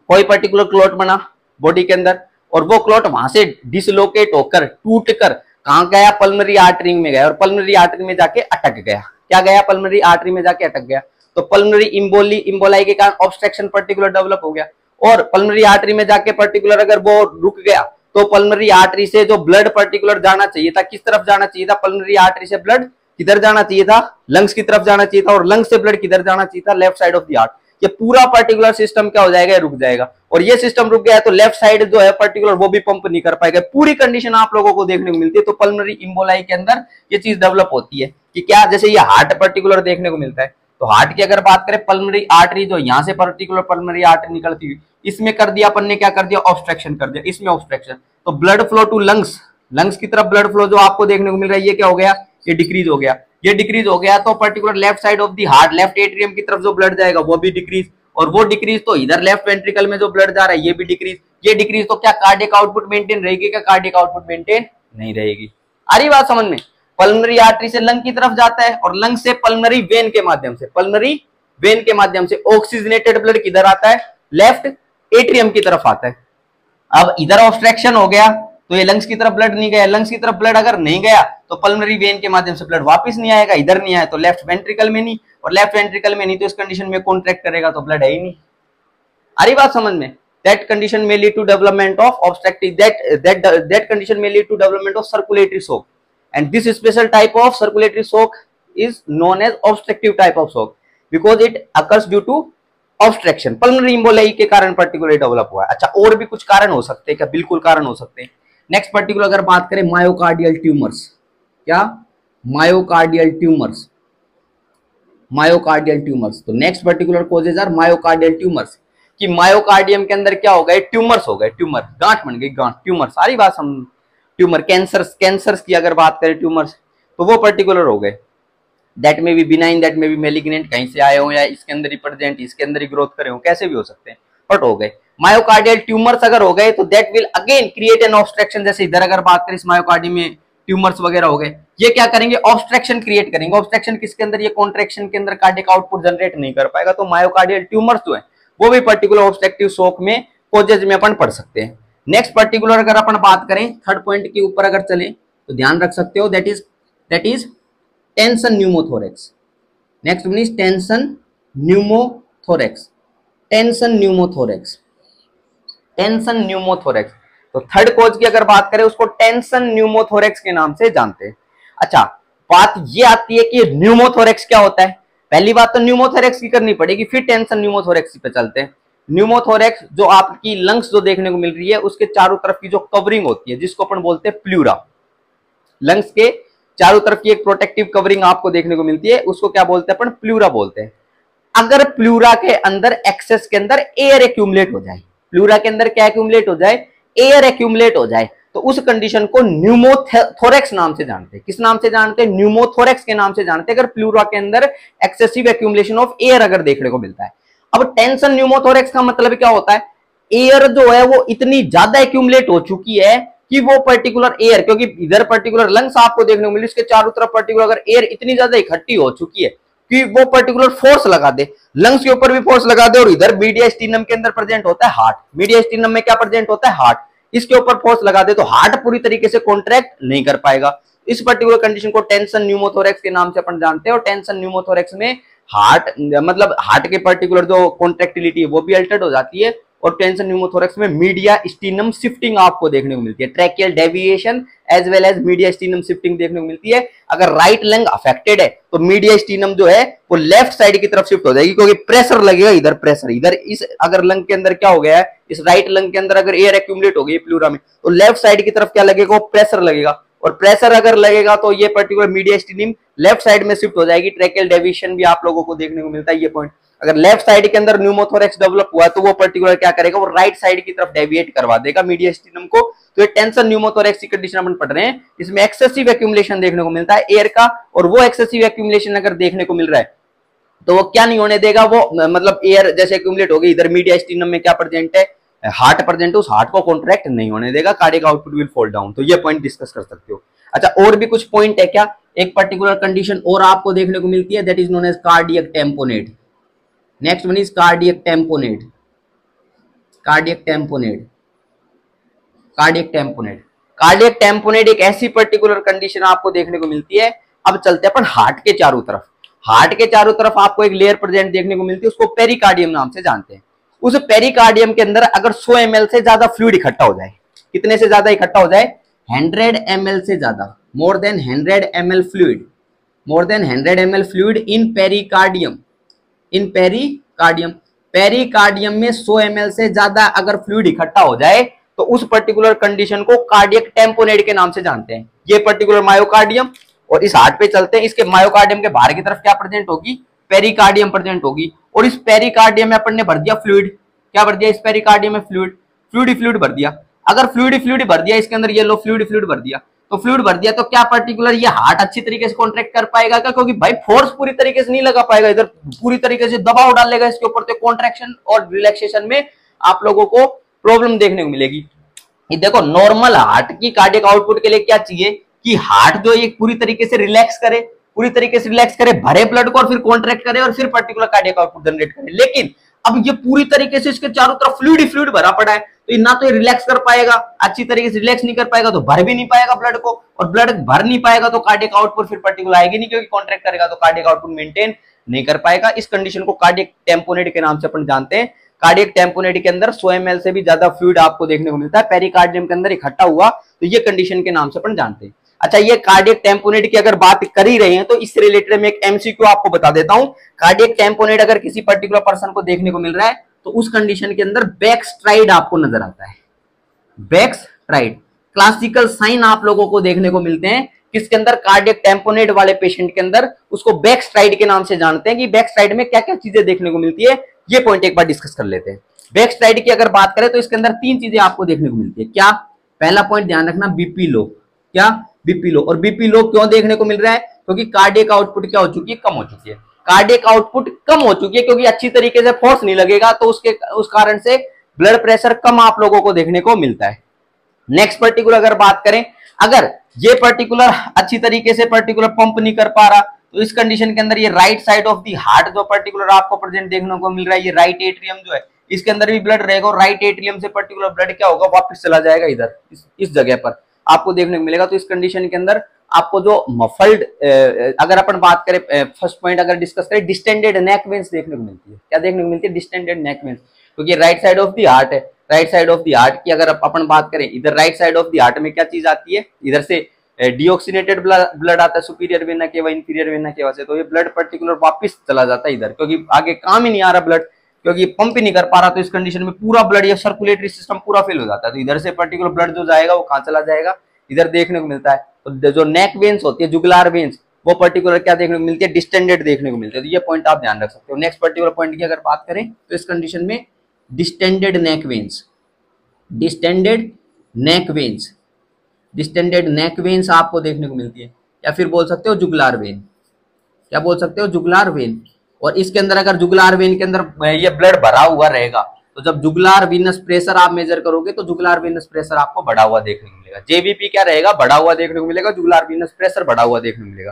S1: कोई पर्टिकुलर क्लॉट बना बॉडी के अंदर, और वो क्लॉट वहां से डिसलोकेट होकर टूट कर कहां गया? पल्मोनरी आर्टरी में गया, और पल्मोनरी आर्टरी में जाके अटक गया। क्या गया? पल्मोनरी आर्टरी में जाके अटक गया। तो पल्मोनरी इम्बोलाई के कारण ऑब्स्ट्रक्शन पर्टिकुलर डेवलप हो गया, और पल्मोनरी आर्टरी में जाके पर्टिकुलर अगर वो रुक गया तो पल्मोनरी आर्टरी से जो ब्लड पर्टिकुलर जाना चाहिए था, किस तरफ जाना चाहिए था? पल्मोनरी आर्टरी से ब्लड किधर जाना चाहिए था? लंग्स की तरफ जाना चाहिए था, और लंग्स से ब्लड किधर जाना चाहिए था? Left side of the heart. ये पूरा पर्टिकुलर सिस्टम क्या हो जाएगा? रुक जाएगा, और ये सिस्टम रुक गया तो लेफ्ट साइड जो है पर्टिकुलर वो भी पंप नहीं कर पाएगा। पूरी कंडीशन आप लोगों को देखने को मिलती है। तो पल्मोनरी इम्बोलाई के अंदर ये चीज डेवलप होती है कि क्या, जैसे ये हार्ट पर्टिकुलर देखने को मिलता है, तो हार्ट की अगर बात करें पल्मोनरी आर्टरी जो यहाँ से पर्टिकुलर पल्मोनरी आर्टरी निकलती हुई, इसमें कर दिया अपन ने, क्या कर दिया? ऑब्स्ट्रक्शन कर दिया, इसमें ऑब्स्ट्रक्शन। तो blood flow to lungs, lungs की तरफ ब्लड फ्लो जो आपको देखने को मिल रहा है, ये क्या हो गया? ये डिक्रीज हो गया, ये डिक्रीज हो गया। तो particular left side of the heart, left atrium की तरफ जो ब्लड जाएगा वो भी डिक्रीज, और वो डिक्रीज तो इधर लेफ्ट वेंट्रिकल में जो ब्लड जा रहा है ये भी डिक्रीज, ये डिक्रीज। तो क्या कार्डियक आउटपुट मेंटेन रहेगी? क्या कार्डियक आउटपुट मेंटेन नहीं रहेगी। आ रही बात समझ में? पल्मोनरी आर्टरी से लंग की तरफ जाता है, और लंग से पल्मोनरी वेन के माध्यम से, पल्मोनरी वेन के माध्यम से ऑक्सीजनेटेड ब्लड किधर आता है? लेफ्ट एट्रियम की तरफ आता है। अब इधर ऑब्स्ट्रक्शन हो गया तो ये लंग्स की तरफ ब्लड नहीं गया, लंग्स की तरफ ब्लड अगर नहीं गया तो पल्मोनरी वेन के माध्यम से ब्लड वापस नहीं आएगा, इधर नहीं आया तो लेफ्ट वेंट्रिकल में नहीं, और लेफ्ट वेंट्रिकल में नहीं तो इस कंडीशन में कॉन्ट्रैक्ट करेगा तो ब्लड है ही नहीं। आ रही बात समझ में? That condition may lead to development of obstructive, that condition may lead to development of circulatory shock, and this special type of circulatory shock is known as obstructive type of shock because it occurs due to obstruction। Pulmonary emboli के कारण particular develop हुआ है। अच्छा, और भी कुछ कारण हो सकते हैं क्या? बिल्कुल कारण हो सकते हैं। नेक्स्ट पर्टिकुलर अगर बात करें मायोकार्डियल ट्यूमर्स, क्या? Myocardial tumours, myocardial tumours. तो next particular causes are myocardial tumours, कि मायोकार्डियम के अंदर क्या हो गए? ट्यूमर्स हो गए, ट्यूमर, गांठ बन गई, गांठ, ट्यूमर, सारी बात हम ट्यूमर, कैंसर्स की अगर बात करें ट्यूमर्स तो वो पर्टिकुलर हो गए। दैट में भी बिनाइन, दैट में भी मेलिग्नेंट, कहीं से आए हो या इसके अंदर ही प्रेजेंट, इसके अंदर ही ग्रोथ करे हो, कैसे भी हो सकते हैं, बट हो गए। मायोकार्डियल ट्यूमर्स अगर हो गए तो that will again create an obstruction. जैसे इधर अगर बात करें इस मायोकार्डियम में ट्यूमर्स वगैरह हो गए, ये क्या करेंगे? ऑब्स्ट्रक्शन क्रिएट करेंगे। ऑब्स्ट्रक्शन किसके अंदर? ये कॉन्ट्रैक्शन के अंदर कार्डियक आउटपुट जनरेट नहीं कर पाएगा। तो मायोकार्डियल ट्यूमर्स जो है वो भी पर्टिकुलर ऑब्स्ट्रक्टिव शॉक में कॉजेज में अपन पढ़ सकते हैं। नेक्स्ट पर्टिकुलर अगर अपन बात करें थर्ड पॉइंट के ऊपर अगर चले तो ध्यान रख सकते हो, that is tension pneumothorax. Next one is tension pneumothorax, tension pneumothorax, tension pneumothorax. तो थर्ड कॉज की अगर बात करें उसको टेंशन न्यूमोथोरेक्स के नाम से जानते हैं। अच्छा, बात ये आती है कि न्यूमोथोरेक्स क्या होता है। पहली बात तो न्यूमोथोरेक्स की करनी पड़ेगी, फिर टेंशन न्यूमोथोरेक्स पे चलते हैं। न्यूमोथोरेक्स जो आपकी लंग्स जो देखने को मिल रही है उसके चारों तरफ की जो कवरिंग होती है जिसको अपन बोलते हैं प्लूरा, लंग्स के चारों तरफ की एक प्रोटेक्टिव कवरिंग आपको देखने को मिलती है, उसको क्या बोलते हैं अपन? प्लूरा बोलते हैं। अगर प्लूरा के अंदर एक्सेस के अंदर एयर एक्यूमुलेट हो जाए, प्लूरा के अंदर क्या एक्यूमुलेट हो जाए? एयर एक्यूमुलेट हो जाए तो उस कंडीशन को न्यूमोथोरेक्स नाम से जानते हैं। किस नाम से जानते हैं? न्यूमोथोरेक्स के नाम से जानते हैं, अगर प्लूरा के अंदर एक्सेसिव एक्यूमुलेशन ऑफ एयर अगर देखने को मिलता है। अब टेंशन न्यूमोथोरेक्स का मतलब क्या होता है? एयर जो है वो इतनी ज्यादा एक्यूमुलेट हो चुकी है कि वो पर्टिकुलर एयर, क्योंकि इधर पर्टिकुलर लंग्स आपको देखने को मिले, इसके चारों तरफ पर्टिकुलर अगर एयर इतनी ज्यादा इकट्ठी हो चुकी है कि वो पर्टिकुलर फोर्स लगा दे, लंग्स के ऊपर भी फोर्स लगा दे, और इधर मीडियास्टिनम के अंदर प्रेजेंट होता है हार्ट, मीडियास्टिनम में क्या प्रेजेंट होता है? हार्ट, इसके ऊपर फोर्स लगा दे तो हार्ट पूरी तरीके से कॉन्ट्रैक्ट नहीं कर पाएगा। इस पर्टिकुलर कंडीशन को टेंशन न्यूमोथोरेक्स के नाम से अपन जानते हैं। और टेंशन न्यूमोथोरेक्स में हार्ट मतलब हार्ट के पर्टिकुलर जो कॉन्ट्रैक्टिलिटी है वो भी अल्टर्ड हो जाती है, और टेंशन न्यूमोथोरेक्स में मीडियास्टिनम शिफ्टिंग आपको देखने को मिलती है, tracheal deviation as well as mediastinum shifting देखने को मिलती है। अगर राइट लंग अफेक्टेड है तो मीडियास्टिनम जो है वो लेफ्ट साइड की तरफ शिफ्ट हो जाएगी, क्योंकि प्रेशर लगेगा इधर, प्रेशर इधर इस अगर लंग के अंदर क्या हो गया है, इस राइट लंग के अंदर अगर एयर एक्यूमुलेट हो गई प्लूरा में तो लेफ्ट साइड की तरफ क्या लगेगा? प्रेशर लगेगा, और प्रेशर अगर लगेगा तो ये पर्टिकुलर मीडियास्टिनम लेफ्ट साइड में शिफ्ट हो जाएगी। ट्रैकियल डेविएशन भी आप लोगों को देखने को मिलता है। ये पॉइंट अगर लेफ्ट साइड के अंदर न्यूमोथोरेक्स डेवलप हुआ तो वो पर्टिकुलर क्या करेगा? वो राइट साइड की तरफ डेविएट करवा देगा मीडियास्टिनम को। तो ये टेंशन न्यूमोथोरेक्स की कंडीशन अपन पढ़ रहे हैं, इसमें एक्सेसिव एक्यूमुलेशन देखने को मिलता है एयर का, और वो एक्सेसिव एक्यूमुलेशन अगर देखने को मिल रहा है तो वो क्या नहीं होने देगा? वो मतलब एयर जैसे एक्यूमुलेट हो गई, इधर मीडियास्टिनम में क्या प्रेजेंट है? हार्ट प्रेजेंट है, उस हार्ट को कॉन्ट्रैक्ट नहीं होने देगा, cardiac output will fall down. तो ये पॉइंट डिस्कस कर सकते हो। अच्छा, और भी कुछ पॉइंट है क्या? एक पर्टिकुलर कंडीशन और आपको देखने को मिलती है, that is known as cardiac tamponade. Next one is cardiac tamponade. Cardiac tamponade, cardiac tamponade, cardiac tamponade एक ऐसी पर्टिकुलर कंडीशन आपको देखने को मिलती है। अब चलते हैं अपन हार्ट के चारों तरफ। हार्ट के चारों तरफ आपको एक लेयर प्रेजेंट देखने को मिलती है, उसको पेरिकार्डियम नाम से जानते हैं। उस पेरिकार्डियम के अंदर अगर 100 ml से ज्यादा फ्लूइड इकट्ठा हो जाए, कितने से ज्यादा इकट्ठा हो जाए? 100 ml से ज्यादा, more than 100 ml fluid, more than 100 ml fluid in pericardium, in pericardium, pericardium में 100 ml से ज्यादा अगर फ्लूइड इकट्ठा हो जाए तो उस पर्टिकुलर कंडीशन को कार्डियक टेम्पोनेट के नाम से जानते हैं। ये पर्टिकुलर मायोकार्डियम, और इस हार्ट पे चलते हैं, इसके मायोकार्डियम के बाहर की तरफ क्या प्रेजेंट होगी? पेरिकार्डियम प्रेजेंट होगी, और इस पेरिकार्डियम में अपन ने भर दिया फ्लूइड। क्या भर दिया? इस पेरिकार्डियम में फ्लूइड, फ्लूइड भर दिया। अगर फ्लूइड भर दिया इसके अंदर, ये लो फ्लूइड भर दिया, तो फ्लूइड भर दिया तो क्या पर्टिकुलर ये हार्ट अच्छी तरीके से कॉन्ट्रैक्ट कर पाएगा क्या? क्योंकि भाई फोर्स पूरी तरीके से नहीं लगा पाएगा, इधर पूरी तरीके से दबाव डालेगा इसके ऊपर, तो कॉन्ट्रैक्शन और रिलैक्सेशन में आप लोगों को प्रॉब्लम देखने को मिलेगी। ये देखो, नॉर्मल हार्ट की कार्डियक आउटपुट के लिए क्या चाहिए कि हार्ट जो ये पूरी तरीके से रिलैक्स करे, पूरी तरीके से रिलैक्स करे, भरे ब्लड को और फिर कॉन्ट्रैक्ट करे और फिर पर्टिकुलर कार्डियक आउटपुट जनरेट करे। लेकिन अब ये पूरी तरीके से इसके चारों तरफ फ्लूइड भरा पड़ा है, तो ये ना तो ये रिलैक्स कर पाएगा, अच्छी तरीके से रिलैक्स नहीं कर पाएगा तो भर भी नहीं पाएगा ब्लड को, और ब्लड भर नहीं पाएगा तो कार्डियक आउटपुट फिर पर्टिकुलर आएगी नहीं, क्योंकि कॉन्ट्रैक्ट करेगा तो कार्डियक आउटपुट मेंटेन नहीं कर पाएगा। इस कंडीशन को कार्डियक टेम्पोनेट के नाम से अपन जानते हैं। कार्डियक टेम्पोनेट के अंदर 100 ml से भी ज्यादा फ्लूइड आपको देखने को मिलता है, पेरिकार्डियम के अंदर इकट्ठा हुआ, तो ये कंडीशन के नाम से अपन जानते हैं। अच्छा, ये कार्डियक टेम्पोनेट की अगर बात कर ही रहे हैं तो इससे रिलेटेड मैं एक एमसीक्यू आपको बता देता हूं। कार्डियक टेम्पोनेट अगर किसी पर्टिकुलर पर्सन को देखने को मिल रहा है तो उस कंडीशन के अंदर बैक स्ट्राइड आपको नजर आता है। बैक स्ट्राइड क्लासिकल साइन आप लोगों को देखने को मिलते हैं किसके अंदर? कार्डियक टेम्पोनेट वाले पेशेंट के अंदर, उसको बैक स्ट्राइड के नाम से जानते हैं कि बैक स्ट्राइड में क्या क्या चीजें देखने को मिलती है। ये पॉइंट एक बार डिस्कस कर लेते हैं। बैक स्ट्राइड की अगर बात करें तो इसके अंदर 3 चीजें आपको देखने को मिलती है। क्या? पहला पॉइंट ध्यान रखना, बीपी लो। क्या? BP low. और बीपी लो क्यों देखने को मिल रहा है? क्योंकि कार्डियक आउटपुट क्या हो चुकी है? कम हो चुकी है। कार्डियक आउटपुट कम हो चुकी है क्योंकि अच्छी तरीके से फोर्स नहीं लगेगा, तो उस कारण से ब्लड प्रेशर कम आप लोगों को देखने को मिलता है। नेक्स्ट पर्टिकुलर अगर बात करें, अगर ये पर्टिकुलर अच्छी तरीके से पर्टिकुलर पंप नहीं कर पा रहा तो इस कंडीशन के अंदर ये right side of the heart जो पर्टिकुलर आपको प्रेजेंट देखने को मिल रहा है, ये राइट एट्रियम जो है, इसके अंदर भी ब्लड रहेगा, और राइट एट्रियम से पर्टिकुलर ब्लड क्या होगा? वापस चला जाएगा इधर, इस जगह पर आपको देखने को मिलेगा। तो इस कंडीशन के अंदर आपको जो मफल्ड, अगर अपन बात करें फर्स्ट पॉइंट अगर डिस्कस करें, डिस्टेंडेड नेक वेन्स देखने को मिलती है। क्या देखने को मिलती है? डिस्टेंडेड नेक वेन्स, क्योंकि right side of the heart है। Right side of the heart की अगर अपन बात करें, इधर right side of the heart में क्या चीज आती है? इधर से डीऑक्सीनेटेड ब्लड आता है superior vena cava, inferior vena cava से, तो ये ब्लड पर्टिकुलर वापस चला जाता है इधर, क्योंकि आगे काम ही नहीं आ रहा ब्लड, क्योंकि पंप ही नहीं कर पा रहा। तो इस कंडीशन में पूरा ब्लड या सर्कुलेटरी सिस्टम पूरा फेल हो जाता है, तो इधर से पर्टिकुलर ब्लड जो जाएगा वो कहाँ चला जाएगा? इधर देखने को मिलता है। तो जो नेक वेन्स होती है, जुगुलार वेन्स, वो पर्टिकुलर क्या देखने को मिलती है? डिस्टेंडेड देखने को मिलती है। तो ये पॉइंट आप ध्यान रख सकते हो। नेक्स्ट पर्टिकुलर पॉइंट की अगर बात करें तो इस कंडीशन में distended neck veins, distended neck veins, distended neck veins आपको देखने को मिलती है, या फिर बोल सकते हो जुगुलार वेन। क्या बोल सकते हो? जुगुलार वेन। और इसके अंदर अगर जुगुलार वेन के अंदर ये ब्लड भरा हुआ रहेगा तो जब जुगुलार वीनस प्रेशर आप मेजर करोगे तो जुगुलार वीनस प्रेशर आपको बढ़ा हुआ देखने को मिलेगा। जेवीपी क्या रहेगा? बढ़ा हुआ देखने को मिलेगा, जुगुलार वीनस प्रेशर बढ़ा हुआ देखने को मिलेगा।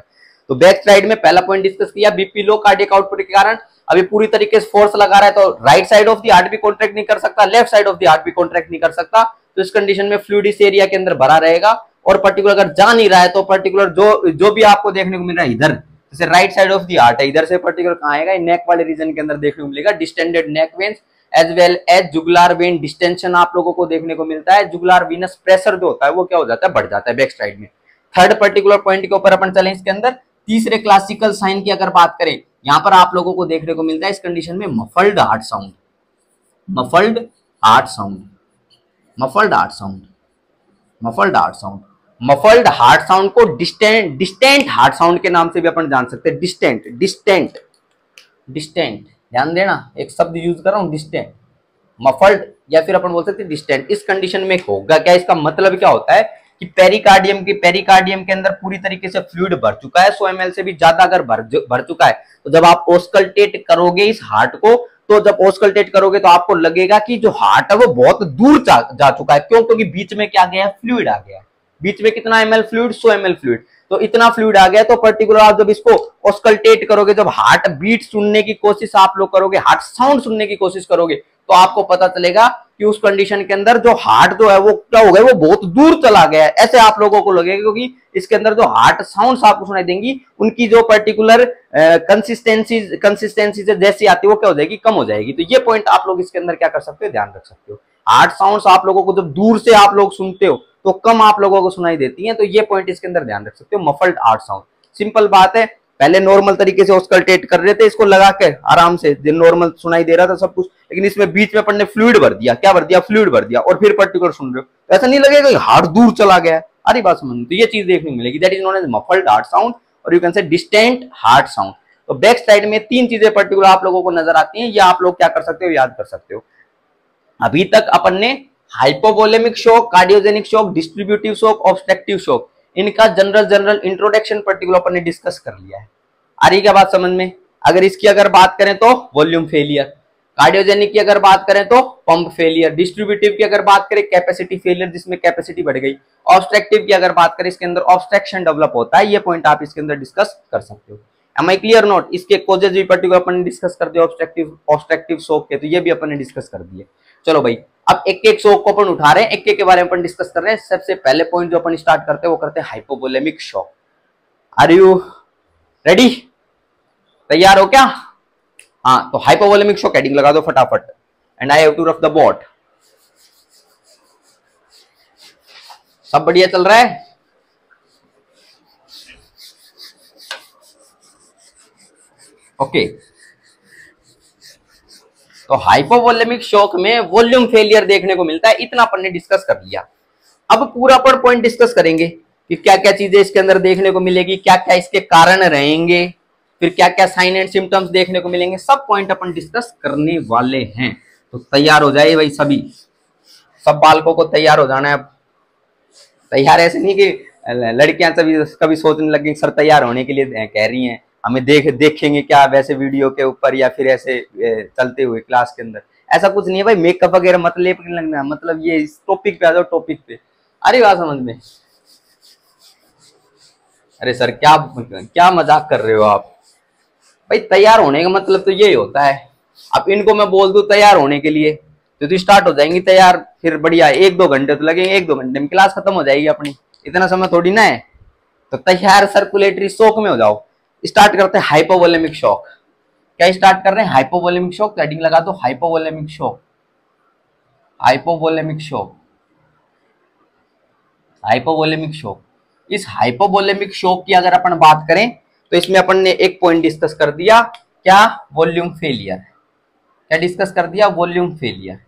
S1: तो बैक साइड में पहला पॉइंट डिस्कस किया, बीपी लो कार्डियक आउटपुट के कारण अभी पूरी तरीके से फोर्स लगा रहा है तो right side of the heart भी कॉन्ट्रैक्ट नहीं कर सकता, left side of the heart भी कॉन्ट्रैक्ट नहीं कर सकता। तो इस कंडीशन में फ्लूइड इस एरिया के अंदर भरा रहेगा और पर्टिकुलर अगर जा नहीं रहा है तो पर्टिकुलर जो भी आपको देखने को मिल रहा है इधर, जैसे right side of the heart है, इधर से पर्टिकुलर कहां आएगा? नेक वाले रीजन के अंदर देखने को मिलेगा। Distended neck veins as well as jugular vein distension आप लोगों को देखने को मिलता है। जुगुलार वीनस प्रेशर जो होता है वो क्या हो जाता है? बढ़ जाता है बैक साइड में। थर्ड पर्टिकुलर पॉइंट के ऊपर अपन चले इसके अंदर, तीसरे क्लासिकल साइन की अगर बात करें, यहां पर आप लोगों को देखने को मिलता है इस कंडीशन में muffled heart sound, muffled heart sound, muffled heart sound, muffled heart sound. Muffled heart sound को डिस्टेंट हार्ट साउंड के नाम से भी अपन जान सकते हैं। डिस्टेंट, डिस्टेंट, डिस्टेंट, ध्यान देना, एक शब्द यूज कर रहा हूं, डिस्टेंट, मफल्ड, या फिर अपन बोल सकते हैं डिस्टेंट। इस कंडीशन में होगा क्या? इसका मतलब क्या होता है कि पेरिकार्डियम के अंदर पूरी तरीके से फ्लूइड भर चुका है, 100 ml से भी ज्यादा अगर भर चुका है, तो जब आप ऑस्कल्टेट करोगे इस हार्ट को, तो जब ऑस्कल्टेट करोगे तो आपको लगेगा कि जो हार्ट है वो बहुत दूर जा चुका है। क्यों? क्योंकि बीच में क्या गया है? फ्लूइड आ गया है। बीच में कितना ml फ्लूइड? 100 ml fluid. तो इतना फ्लूइड आ गया तो पर्टिकुलर आप जब इसको ऑस्कल्टेट करोगे, जब हार्ट बीट सुनने की कोशिश आप लोग करोगे, हार्ट साउंड सुनने की कोशिश करोगे, तो आपको पता चलेगा कि उस कंडीशन के अंदर जो हार्ट जो है वो क्या हो गया? वो बहुत दूर चला गया है, ऐसे आप लोगों को लगेगा। क्योंकि इसके अंदर जो हार्ट साउंड्स आपको सुनाई देंगी उनकी जो पर्टिकुलर कंसिस्टेंसी जैसी आती है वो क्या हो जाएगी? कम हो जाएगी। तो ये पॉइंट आप लोग इसके अंदर क्या कर सकते हो? ध्यान रख सकते हो। हार्ट साउंड्स आप लोगों को जब दूर से आप लोग सुनते हो तो कम आप लोगों को सुनाई देती हैं, तो ये पॉइंट इसके अंदर ध्यान रख सकते हो। मफल्ड हार्ट साउंड, सिंपल बात है, पहले नॉर्मल तरीके से ऑस्कल्टेट कर रहे थे, इसको लगा के आराम से नॉर्मल सुनाई दे रहा था सब कुछ, लेकिन इसमें बीच में अपन ने फ्लूइड भर दिया। क्या भर दिया? फ्लूइड भर दिया, और फिर पर्टिकुलर सुन रहे हो तो ऐसा नहीं लगेगा कि हार्ट दूर चला गया है। अरे बात समझ, तो ये चीज देखने को मिलेगी, that is known as muffled heart sound, और you can say distant heart sound. तो बैक साइड में तीन चीजें पर्टिकुलर आप लोगों को नजर आती हैं, ये आप लोग क्या कर सकते हो? याद कर सकते हो। अभी तक अपन ने hypovolemic shock, cardiogenic shock, distributive shock, obstructive shock, इनका जनरल इंट्रोडक्शन पर्टिकुलर अपन ने डिस्कस कर लिया है। आ रही क्या बात समझ में? अगर इसकी अगर बात करें तो वॉल्यूम फेलियर, कार्डियोजेनिक की अगर बात करें तो पंप फेलियर, डिस्ट्रीब्यूटिव की अगर बात करें कैपेसिटी फेलियर जिसमें कैपेसिटी बढ़ गई, ऑब्स्ट्रक्टिव की अगर बात करें इसके अंदर ऑब्स्ट्रक्शन डेवलप होता है। ये पॉइंट आप इसके अंदर डिस्कस कर सकते हो। Am I clear not? इसके कोजेज भी पर्टिकुलर अपन ने डिस्कस कर दिया ऑब्स्ट्रक्टिव शॉक के, तो ये भी अपन ने डिस्कस कर दिए। चलो भाई, अब एक एक शॉक को अपन उठा रहे हैं, एक के बारे में अपन डिस्कस कर रहे हैं। सबसे पहले पॉइंट जो अपन स्टार्ट करते हैं वो करते हैं hypovolemic shock. Are you ready? तैयार हो क्या? हाँ, तो हाइपोवोलेमिक शॉक हेडिंग लगा दो फटाफट। And I have to rough the board. सब बढ़िया चल रहा है? ओके। तो हाइपोवोलेमिक शॉक में वॉल्यूम फेलियर देखने को मिलता है, इतना अपन ने डिस्कस कर लिया। अब पूरा पर पॉइंट डिस्कस करेंगे कि क्या क्या चीजें इसके अंदर देखने को मिलेगी, क्या क्या इसके कारण रहेंगे, फिर क्या क्या साइन एंड सिम्टम्स देखने को मिलेंगे, सब पॉइंट अपन डिस्कस करने वाले हैं। तो तैयार हो जाए भाई सभी, सब बालकों को तैयार हो जाना है। अब तैयार ऐसे नहीं कि लड़कियां सभी कभी सोचने लगी सर तैयार होने के लिए कह रही हैं, हमें देखेंगे क्या वैसे वीडियो के ऊपर या फिर ऐसे चलते हुए क्लास के अंदर। ऐसा कुछ नहीं है भाई, मेकअप वगैरह मत ले लगना, मतलब ये इस टॉपिक पे आ जाओ, टॉपिक पे। अरे बात समझ में? अरे सर क्या मजाक कर रहे हो आप? भाई तैयार होने का मतलब तो यही होता है। अब इनको मैं बोल दूं तैयार होने के लिए तो स्टार्ट हो जाएंगी तैयार, फिर बढ़िया 1-2 घंटे तो लगेंगे, 1-2 घंटे में क्लास खत्म हो जाएगी अपनी, इतना समय थोड़ी ना है। तो तैयार सर्कुलेटरी शॉक में हो जाओ। स्टार्ट करते हैं हाइपोवोलेमिक शॉक। क्या स्टार्ट कर रहे हैं? Hypovolemic shock. हेडिंग लगा दो hypovolemic shock, hypovolemic shock, hypovolemic shock. इस हाइपोवोलेमिक शॉक की अगर अपन बात करें तो इसमें अपन ने एक पॉइंट डिस्कस कर दिया, क्या? Volume failure. क्या डिस्कस कर दिया? Volume failure.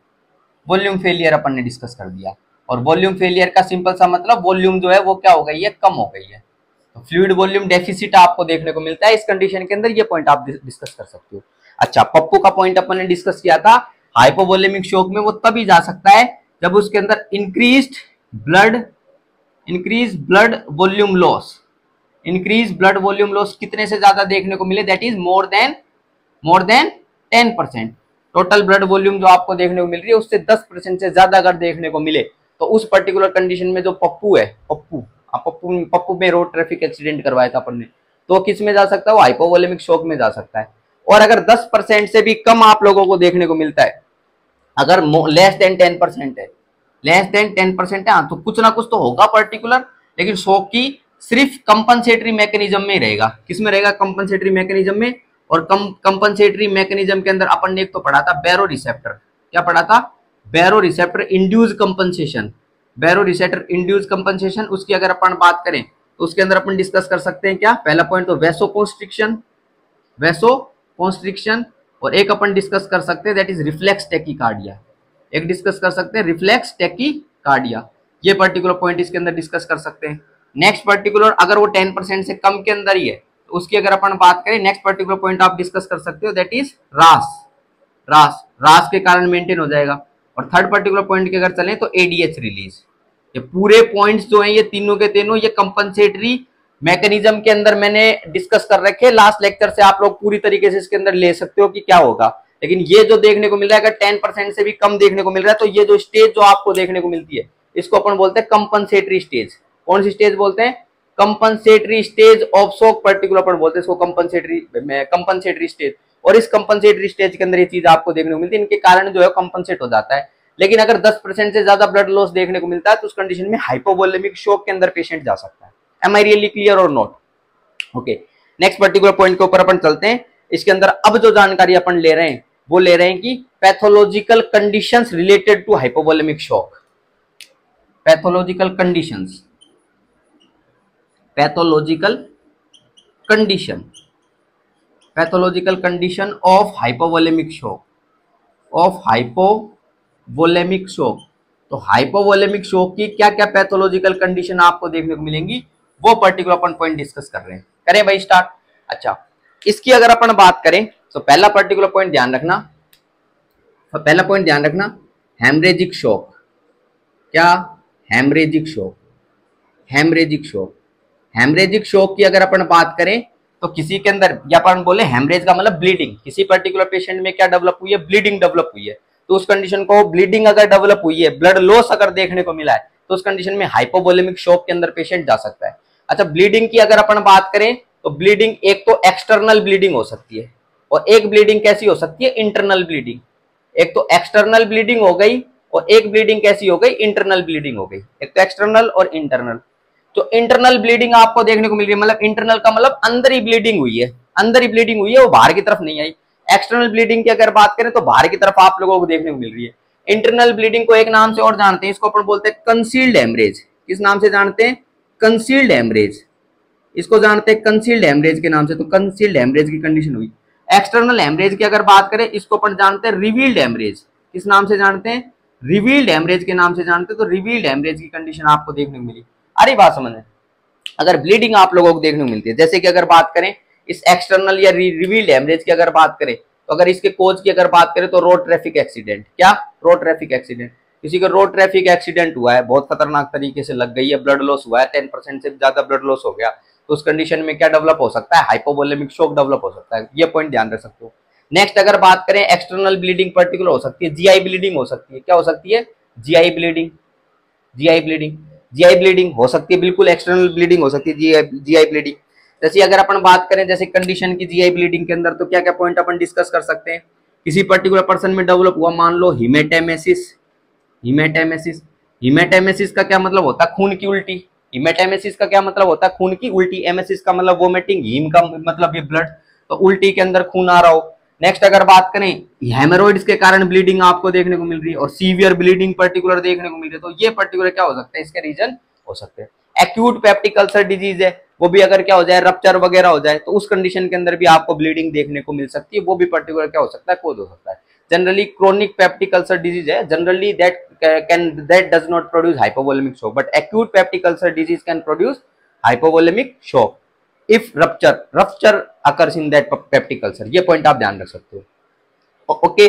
S1: वॉल्यूम फेलियर अपन ने डिस्कस कर दिया। और वॉल्यूम फेलियर का सिंपल सा मतलब वॉल्यूम जो है वो क्या हो गई है? कम हो गई है। तो फ्लूइड वॉल्यूम डेफिसिट आपको देखने को मिलता है इस कंडीशन के अंदर, ये पॉइंट आप डिस्कस कर सकते हो। अच्छा, पप्पू का पॉइंट अपन ने डिस्कस किया था, हाइपोवोलेमिक शॉक में वो तभी जा सकता है जब उसके अंदर increased blood increase blood volume loss, increase blood volume loss कितने से ज्यादा देखने को मिले, that is more than 10%। Total blood volume जो आपको देखने को मिल रही है उससे 10% से ज्यादा अगर देखने को मिले तो उस पर्टिकुलर कंडीशन में जो पप्पू है, पप्पू में रोड ट्रैफिक एक्सीडेंट करवाया था अपन ने, तो किस में जा सकता है, वो हाइपोवोलेमिक शॉक में जा सकता है। और अगर 10% से भी कम आप लोगों को देखने को मिलता है, अगर लेस देन 10% है, लेस देन 10% है, हाँ, तो कुछ ना कुछ तो होगा पर्टिकुलर, लेकिन शॉक की सिर्फ कंपनसेटरी मैकेनिज्म में रहेगा। किसमें रहेगा, कंपनसेटरी मैकेनिज्म में। और कंपनसेटरी मैकेनिज्म के अंदर अपन ने एक तो पढ़ा था बैरो रिसेप्टर, क्या पढ़ा था, बैरो रिसेप्टर इंड्यूस कंपनसेशन, बैरो रिसेप्टर इंड्यूस कंपनसेशन। उसकी अगर अपन बात करें तो उसके अंदर अपन डिस्कस कर सकते हैं क्या, पहला पॉइंट तो वैसोकॉन्स्ट्रिक्शन, वैसोकॉन्स्ट्रिक्शन, और एक अपन डिस्कस कर सकते हैं दैट इज रिफ्लेक्स टैकीकार्डिया, एक डिस्कस कर सकते हैं रिफ्लेक्स टैकीकार्डिया, ये पर्टिकुलर पॉइंट इसके अंदर डिस्कस कर सकते हैं। नेक्स्ट पर्टिकुलर अगर वो 10% से कम के अंदर ही है तो उसकी अगर अपन बात करें, नेक्स्ट पर्टिकुलर पॉइंट आप डिस्कस कर सकते हो दैट इज रास, रास के कारण मेंटेन हो जाएगा। और थर्ड पर्टिकुलर पॉइंट की अगर चलें तो एडीएच रिलीज। ये पूरे पॉइंट्स जो हैं ये तीनों के तीनों ये कंपनसेटरी मैकेनिज्म के अंदर मैंने डिस्कस कर रखे, लास्ट लेक्चर से आप लोग पूरी तरीके से इसके अंदर ले सकते हो कि क्या होगा। लेकिन ये जो देखने को मिल रहा है अगर 10% से भी कम देखने को मिल रहा है तो ये जो स्टेज जो आपको देखने को मिलती है इसको अपन बोलते हैं कंपनसेटरी स्टेज। कौन सी स्टेज बोलते हैं, compensatory stage of shock particular अपन बोलते हैं इसको कंपनसेटरी स्टेज। और इस कंपनसेटरी स्टेज के अंदर ये चीज आपको देखने को मिलती है, इनके कारण जो है कंपनसेट हो जाता है। लेकिन अगर 10% से ज्यादा ब्लड लॉस देखने को मिलता है तो उस कंडीशन में हाइपोवोलेमिक शॉक के अंदर पेशेंट जा सकता है। M I really clear or not, okay. Next particular point के ऊपर अपन चलते हैं। इसके अंदर अब जो जानकारी अपन ले रहे हैं वो ले रहे हैं कि pathological conditions related to hypovolemic shock, pathological conditions, pathological condition, pathological condition of hypovolemic shock, of hypovolemic shock. तो हाइपोवोलेमिक शॉक की क्या क्या पैथोलॉजिकल कंडीशन आपको देखने को मिलेंगी वो पर्टिकुलर अपन पॉइंट डिस्कस कर रहे हैं। करें भाई स्टार्ट। अच्छा, इसकी अगर अपन बात करें तो पहला पर्टिकुलर पॉइंट ध्यान रखना, पहला पॉइंट ध्यान रखना, हेमरेजिक शॉक। क्या, haemorrhagic shock, haemorrhagic shock. Haemorrhagic shock की अगर अपन बात करें तो किसी के अंदर या अपन बोले हेमरेज का मतलब ब्लीडिंग, किसी पर्टिकुलर पेशेंट में क्या डेवलप हुई है, ब्लीडिंग डेवलप हुई है, तो उस कंडीशन को ब्लीडिंग अगर डेवलप हुई है, ब्लड लॉस अगर देखने को मिला है तो उस कंडीशन में हाइपोवोलेमिक शॉक के अंदर पेशेंट जा सकता है। अच्छा, ब्लीडिंग की अगर अपन बात करें तो ब्लीडिंग एक तो एक्सटर्नल ब्लीडिंग हो सकती है और एक ब्लीडिंग कैसी हो सकती है, इंटरनल ब्लीडिंग। एक तो एक्सटर्नल ब्लीडिंग हो गई और एक ब्लीडिंग कैसी हो गई, इंटरनल ब्लीडिंग हो गई। एक तो एक्सटर्नल और इंटरनल। तो इंटरनल ब्लीडिंग आपको देखने को मिल रही है, मतलब इंटरनल का मतलब अंदर ही ब्लीडिंग हुई है, अंदर ही ब्लीडिंग हुई है, वो बाहर की तरफ नहीं आई। एक्सटर्नल ब्लीडिंग की अगर बात करें तो बाहर की तरफ आप लोगों को देखने को मिल रही है। इंटरनल ब्लीडिंग को एक नाम से और जानते हैं, इसको अपन बोलते हैं कंसील्ड हेमरेज। किस नाम से जानते हैं, कंसील्ड हेमरेज, इसको जानते हैं कंसील्ड हेमरेज के नाम से। तो कंसील्ड हेमरेज की कंडीशन हुई। एक्सटर्नल हेमरेज की अगर बात करें इसको अपन जानते हैं रिवील्ड हेमरेज। किस नाम से जानते हैं, रिवील्ड हेमरेज के नाम से जानते हैं। तो रिवील्ड हेमरेज की कंडीशन आपको देखने को मिली। अरे बात समझ में, अगर ब्लीडिंग आप लोगों को देखने को मिलती है, जैसे कि अगर बात करें इस एक्सटर्नल या रिवील्ड हेमरेज की अगर बात करें तो अगर इसके कोज की अगर बात करें तो रोड ट्रैफिक एक्सीडेंट। क्या, रोड ट्रैफिक एक्सीडेंट। किसी को रोड ट्रैफिक एक्सीडेंट हुआ है, बहुत खतरनाक तरीके से लग गई है, ब्लड लॉस हुआ है, 10% से ज्यादा ब्लड लॉस हो गया, तो उस कंडीशन में क्या डेवलप हो सकता है, हाइपोवोलेमिक शॉक डेवलप हो सकता है। ये पॉइंट ध्यान रख सकते हो। नेक्स्ट अगर बात करें एक्सटर्नल ब्लीडिंग पर्टिकुलर हो सकती है, जीआई ब्लीडिंग हो सकती है। क्या हो सकती है, GI bleeding, GI bleeding, GI bleeding हो सकती है, बिल्कुल एक्सटर्नल ब्लीडिंग हो सकती है, जीआई ब्लीडिंग। जैसे अगर अपन बात करें जैसे कंडीशन की जीआई ब्लीडिंग के अंदर तो क्या क्या पॉइंट अपन डिस्कस कर सकते हैं। किसी पर्टिकुलर पर्सन में डेवलप हुआ, मान लो हिमेटेमेसिस, हिमेटेमेसिस, हिमेटेमेसिस का क्या मतलब होता है, खून की उल्टी। हिमेटेमेसिस का क्या मतलब होता है, खून की उल्टी। एमेसिस का मतलब वोमिटिंग, हीम का मतलब ये ब्लड, तो उल्टी के अंदर खून आ रहा हो। नेक्स्ट अगर बात करें हेमरोइड्स के कारण ब्लीडिंग आपको देखने को मिल रही है और सीवियर ब्लीडिंग पर्टिकुलर देखने को मिल रही है, तो ये पर्टिकुलर क्या हो सकते हैं, इसके रीजन हो सकते हैं। एक्यूट पेप्टिक अल्सर डिजीज है, वो भी अगर क्या हो जाए, रप्चर वगैरह हो जाए, तो उस कंडीशन के अंदर भी आपको ब्लीडिंग देखने को मिल सकती है, वो भी पर्टिकुलर क्या हो सकता है, कोज हो सकता है। Generally chronic peptic ulcer disease है, generally that does not produce hypovolemic shock, but acute peptic ulcer disease can produce hypovolemic shock if rupture occurs in that peptic ulcer। ये पॉइंट आप ध्यान रख सकते हो, ओके।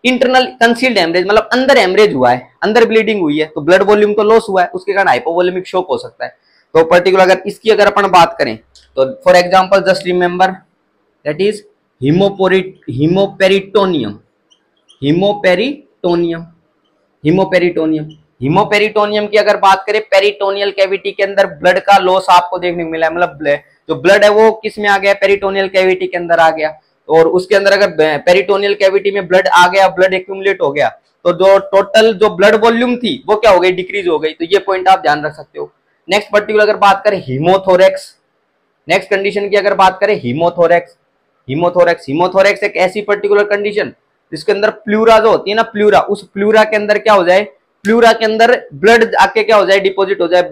S1: इंटरनल कंसील्ड हेमरेज मतलब अंदर haemorrhage हुआ है, अंदर ब्लीडिंग हुई है, तो ब्लड वॉल्यूम तो लॉस हुआ है, उसके कारण हाइपोवोलेमिक शॉक हो सकता है। तो पर्टिकुलर अगर इसकी अगर अपन बात करें तो for example just remember that is hemoperitoneum, hemoperitoneum, hemoperitoneum. Hemoperitoneum की अगर बात करें, पेरिटोनियल कैविटी के अंदर ब्लड का लॉस आपको देखने को मिला है, मतलब जो ब्लड है वो किस में आ गया, पेरिटोनियल कैविटी के अंदर आ गया, और उसके अंदर अगर पेरिटोनियल कैविटी में ब्लड आ गया, ब्लड एक्यूमुलेट हो गया, तो जो टोटल जो ब्लड वॉल्यूम थी वो क्या हो गई, डिक्रीज हो गई। तो ये पॉइंट आप ध्यान रख सकते हो। नेक्स्ट पर्टिकुलर अगर बात करें हीमोथोरेक्स, नेक्स्ट कंडीशन की अगर बात करें हीमोथोरेक्स, हीमोथोरेक्स, हीमोथोरेक्स एक ऐसी पर्टिकुलर कंडीशन जिसके अंदर प्लूरा जो होती है ना, प्लूरा, उस प्लूरा के अंदर क्या हो जाए, प्लूरा के अंदर ब्लड आके क्या हो जाए, डिपॉजिट हो जाए,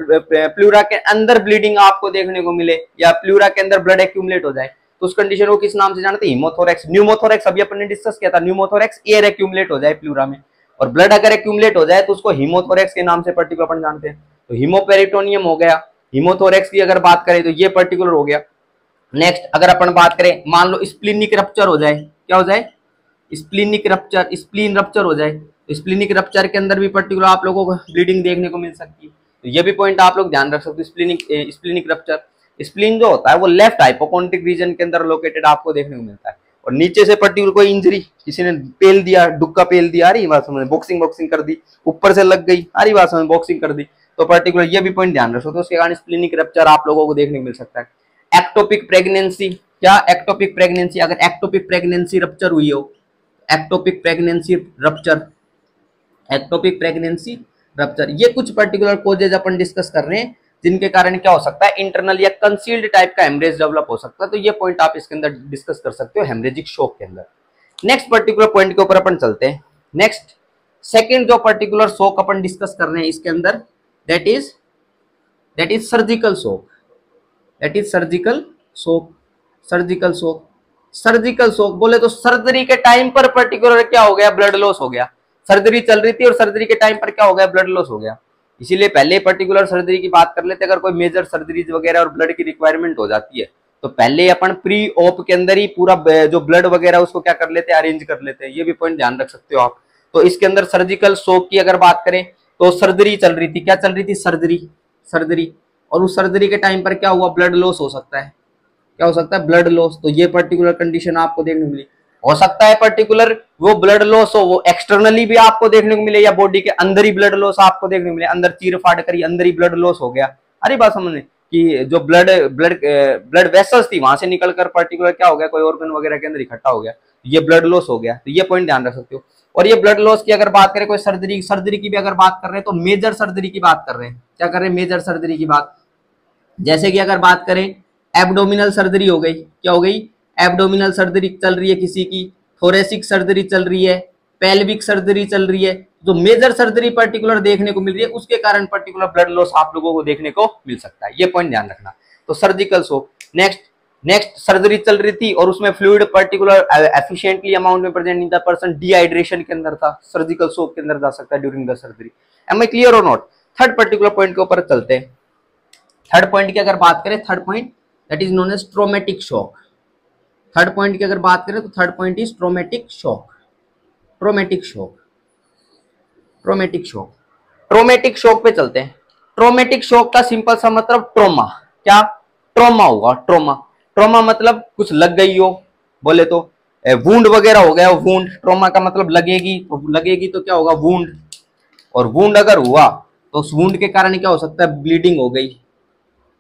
S1: प्लूरा के अंदर ब्लीडिंग आपको देखने को मिले, या प्लूरा के अंदर ब्लड एक्यूमुलेट हो जाए, तो उस कंडीशन को किस नाम से जानते हैं, हीमोथोरेक्स। न्यूमोथोरेक्स अभी अपन ने डिस्कस किया था, न्यूमोथोरेक्स एयर एक्यूमुलेट हो जाए प्लूरा में, और ब्लड अगर एक्यूमुलेट हो जाए तो उसको हीमोथोरेक्स के नाम से पर्टिकुलर अपन जानते हैं। तो हीमोपेरिटोनियम हो गया, हीमोथोरेक्स की अगर बात करें तो ये पर्टिकुलर हो गया। नेक्स्ट अगर अपन बात करें, मान लो स्प्लीनिक रप्चर हो जाए, क्या हो जाए, स्प्लीनिक रप्चर, स्प्लीन रप्चर हो जाए, तो स्प्लीनिक रप्चर के अंदर भी पर्टिकुलर आप लोगों को ब्लीडिंग देखने को मिल सकती है। तो ये भी पॉइंट आप लोग ध्यान रख सकते हो। स्प्लीनिक रप्चर, स्प्लीन जो होता है वो लेफ्ट हाइपोकोंड्रिक रीजन के अंदर लोकेटेड आपको देखने को मिलता है, और नीचे से पर्टिकुलर कोई इंजरी, किसी ने पेल दिया, डुक्का पेल दिया, आ रही बात समझ, बॉक्सिंग कर दी, ऊपर से लग गई, आ रही बात समझ, बॉक्सिंग कर दी, तो पर्टिकुलर ये भी पॉइंट ध्यान रख सकते हो, उसके कारण स्प्लीनिक रप्चर आप लोगों को देखने को मिल सकता है। एक्टोपिक प्रेगनेंसी, क्या एक्टोपिक प्रेगनेंसी, अगर एक्टोपिक प्रेगनेंसी रप्चर हुई हो, ectopic pregnancy rupture, ectopic pregnancy rupture, ये कुछ पर्टिकुलर कोजेज अपन डिस्कस कर रहे हैं जिनके कारण क्या हो सकता है, इंटरनल या कंसील्ड टाइप का हेमरेज डेवलप हो सकता है। तो ये पॉइंट आप इसके अंदर डिस्कस कर सकते हो हेमरेजिक शॉक के अंदर। नेक्स्ट पर्टिकुलर पॉइंट के ऊपर अपन चलते हैं। नेक्स्ट सेकंड जो पर्टिकुलर शॉक अपन डिस्कस कर रहे हैं इसके अंदर, that is surgical shock, that is surgical shock, surgical shock. Surgical shock बोले तो सर्जरी के टाइम पर पर्टिकुलर क्या हो गया, ब्लड लॉस हो गया, सर्जरी चल रही थी और सर्जरी के टाइम पर क्या हो गया, ब्लड लॉस हो गया। इसीलिए पहले पर्टिकुलर सर्जरी की बात कर लेते, अगर कोई मेजर सर्जरीज वगैरह और ब्लड की रिक्वायरमेंट हो जाती है तो पहले अपन प्री ऑप के अंदर ही पूरा जो ब्लड वगैरह उसको क्या कर लेते हैं, अरेंज कर लेते हैं। ये भी पॉइंट ध्यान रख सकते हो आप। तो इसके अंदर सर्जिकल शॉक की अगर बात करें तो सर्जरी चल रही थी, क्या चल रही थी, सर्जरी, और उस सर्जरी के टाइम पर क्या हुआ, ब्लड लॉस हो सकता है, क्या हो सकता है, ब्लड लॉस। तो ये पर्टिकुलर कंडीशन आपको देखने को मिली। हो सकता है पर्टिकुलर वो ब्लड लॉस हो वो एक्सटर्नली भी आपको देखने को मिले, या बॉडी के अंदर ही ब्लड लॉस आपको देखने को मिले, अंदर चीर फाड़ करी अंदर ही ब्लड लॉस हो गया। अरे बात समझने कि जो ब्लड वेसल्स थी वहां से निकलकर पर्टिकुलर क्या हो गया, कोई ऑर्गन वगैरह के अंदर इकट्ठा हो गया, ये ब्लड लॉस हो गया। तो ये पॉइंट ध्यान रख सकते हो। और ये ब्लड लॉस की अगर बात करें, कोई सर्जरी की भी अगर बात कर रहे हैं तो मेजर सर्जरी की बात कर रहे हैं, क्या कर रहे हैं, मेजर सर्जरी की बात। जैसे कि अगर बात करें एब्डोमिनल सर्जरी हो गई, क्या हो गई, एब्डोमिनल सर्जरी चल रही है किसी की, थोरेसिक सर्जरी चल रही है, पेल्विक सर्जरी चल रही है, जो मेजर सर्जरी पर्टिकुलर देखने को मिल रही है उसके कारण पर्टिकुलर ब्लड लॉस आप लोगों को देखने को मिल सकता है। ये पॉइंट ध्यान रखना। तो सर्जिकल शॉक। नेक्स्ट सर्जरी चल रही थी और उसमें फ्लूइड पर्टिकुलर एफिशिएंटली अमाउंट में present in the person dehydration के अंदर था, सर्जिकल शॉक के अंदर जा सकता है during the surgery. Am I clear or not. Third particular point के ऊपर चलते हैं। थर्ड पॉइंट की अगर बात करें, third point that is known as traumatic shock. Third point की अगर बात करें तो third point is traumatic shock, traumatic shock, traumatic shock. Traumatic shock पे चलते हैं। ट्रोमेटिक शॉक का सिंपल सा मतलब ट्रोमा, क्या ट्रोमा होगा, ट्रोमा मतलब कुछ लग गई हो, बोले तो वुंड वगैरह हो गया, वुंड, ट्रोमा का मतलब लगेगी तो क्या होगा, वुंड, और वुंड अगर हुआ तो उस वुंड के कारण क्या हो सकता है, ब्लीडिंग हो गई,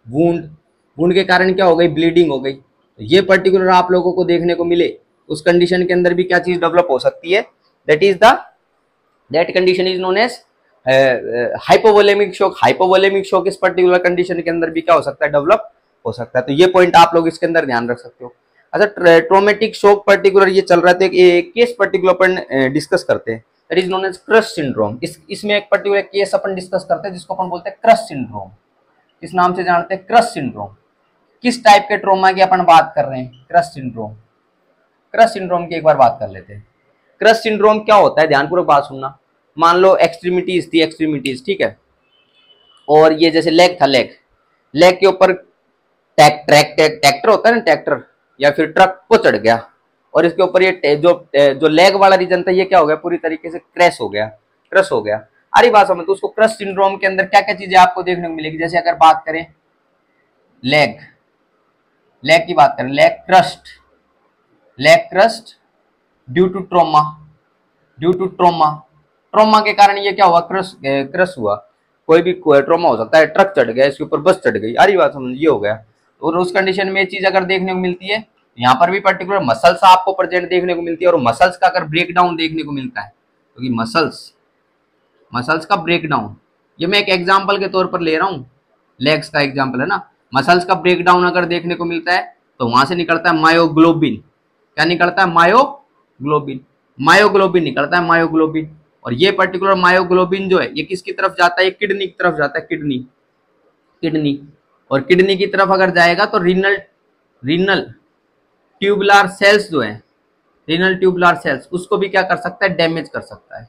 S1: वुंड के कारण क्या हो गई, ब्लीडिंग हो गई। तो ये पर्टिकुलर आप लोगों को देखने को मिले उस कंडीशन के अंदर भी क्या चीज डेवलप हो सकती है, that condition is known as hypovolemic shock. Hypovolemic shock इस पर्टिकुलर कंडीशन के अंदर भी क्या हो सकता है, डेवलप हो सकता है। तो ये पॉइंट आप लोग इसके अंदर ध्यान रख सकते हो। अच्छा, ट्रोमेटिक शॉक पर्टिकुलर ये चल रहा था, एक केस पर्टिकुलर अपन डिस्कस करते हैं, that is known as crush syndrome. इसमें एक पर्टिकुलर केस अपन डिस्कस करते हैं जिसको अपन बोलते हैं क्रश सिंड्रोम। किस नाम से जानते हैं, क्रश सिंड्रोम। किस टाइप के ट्रोमा की अपन बात कर रहे हैं, क्रश सिंड्रोम। क्रश सिंड्रोम की एक बार बात कर लेते हैं। क्रश सिंड्रोम क्या होता है, ध्यानपूर्वक बात सुनना। मान लो एक्सट्रीमिटीज थी, एक्सट्रीमिटीज, ठीक है, और ये जैसे लेग था, लेग के ऊपर ट्रैक्टर होता है ना, ट्रैक्टर या फिर ट्रक को चढ़ गया, और इसके ऊपर ये जो लेग वाला रीजन था ये क्या हो गया, पूरी तरीके से क्रैश हो गया, क्रश हो गया। आ रही बात समझ। तो उसको क्रश सिंड्रोम के अंदर क्या क्या चीजें आपको देखने को मिलेगी, जैसे अगर बात करें लेग की बात करें, leg crushed due to trauma, trauma के कारण ये क्या हुआ, क्रश हुआ। कोई भी ट्रॉमा हो सकता है, ट्रक चढ़ गया इसके ऊपर, बस चढ़ गई, आ रही बात समझ, ये हो गया। और उस कंडीशन में ये चीज अगर देखने को मिलती है, यहाँ पर भी पर्टिकुलर मसल्स आपको प्रेजेंट देखने को मिलती है। और मसल्स का अगर ब्रेकडाउन देखने को मिलता है, क्योंकि मसल्स का ब्रेकडाउन, ये मैं एक एग्जांपल के तौर पर ले रहा हूँ, लेग्स का एग्जांपल है ना। मसल्स का ब्रेकडाउन अगर देखने को मिलता है तो वहां से निकलता है मायोग्लोबिन। क्या निकलता है, मायोग्लोबिन निकलता है, मायोग्लोबिन। और ये पर्टिकुलर मायोग्लोबिन जो है ये किसकी तरफ जाता है, ये किडनी की तरफ जाता है, किडनी। और किडनी की तरफ अगर जाएगा तो रीनल ट्यूबुलर सेल्स जो है, रीनल ट्यूबुलर सेल्स, उसको भी क्या कर सकता है, डैमेज कर सकता है।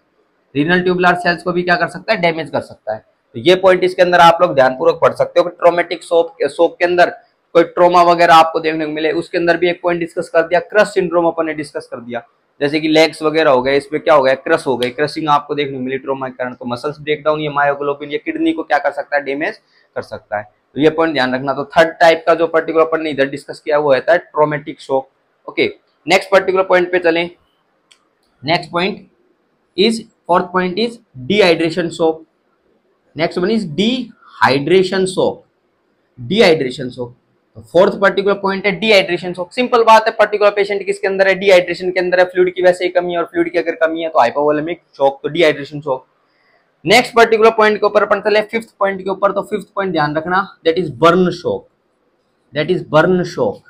S1: रीनल ट्यूबुलर सेल्स को भी क्या कर सकता है, डैमेज कर सकता है। तो ये पॉइंट इसके अंदर आप लोग ध्यानपूर्वक पढ़ सकते हो कि ट्रोमेटिक शॉक के अंदर कोई ट्रोमा वगैरह आपको देखने को मिले, उसके अंदर भी एक पॉइंट डिस्कस कर दिया, क्रश सिंड्रोम अपन ने डिस्कस कर दिया। जैसे कि लेग्स वगैरह हो गए, इसमें क्या हो गया, क्रश हो गई, क्रशिंग आपको देखने को मिली ट्रोमा के कारण। तो मसल्स ब्रेकडाउन, ये मायोग्लोबिन, ये किडनी को क्या कर सकता है, डैमेज कर सकता है। तो ये पॉइंट ध्यान रखना। तो थर्ड टाइप का जो पर्टिकुलर अपन ने इधर डिस्कस किया वो होता है traumatic shock. Okay, next particular point पे चलें। Next point is, fourth point is dehydration shock. Next one is dehydration shock. तो फोर्थ पर्टिकुलर पॉइंट है डिहाइड्रेशन शॉक। सिंपल बात है, पर्टिकुलर पेशेंट किसके अंदर है, डिहाइड्रेशन के अंदर है, फ्लूइड की वैसे ही कमी है, और फ्लूइड की अगर कमी है तो हाइपोवोलेमिक शॉक, तो dehydration shock. Next particular point के ऊपर अपन चले, फिफ्थ पॉइंट के ऊपर। तो फिफ्थ पॉइंट ध्यान रखना, that is burn shock.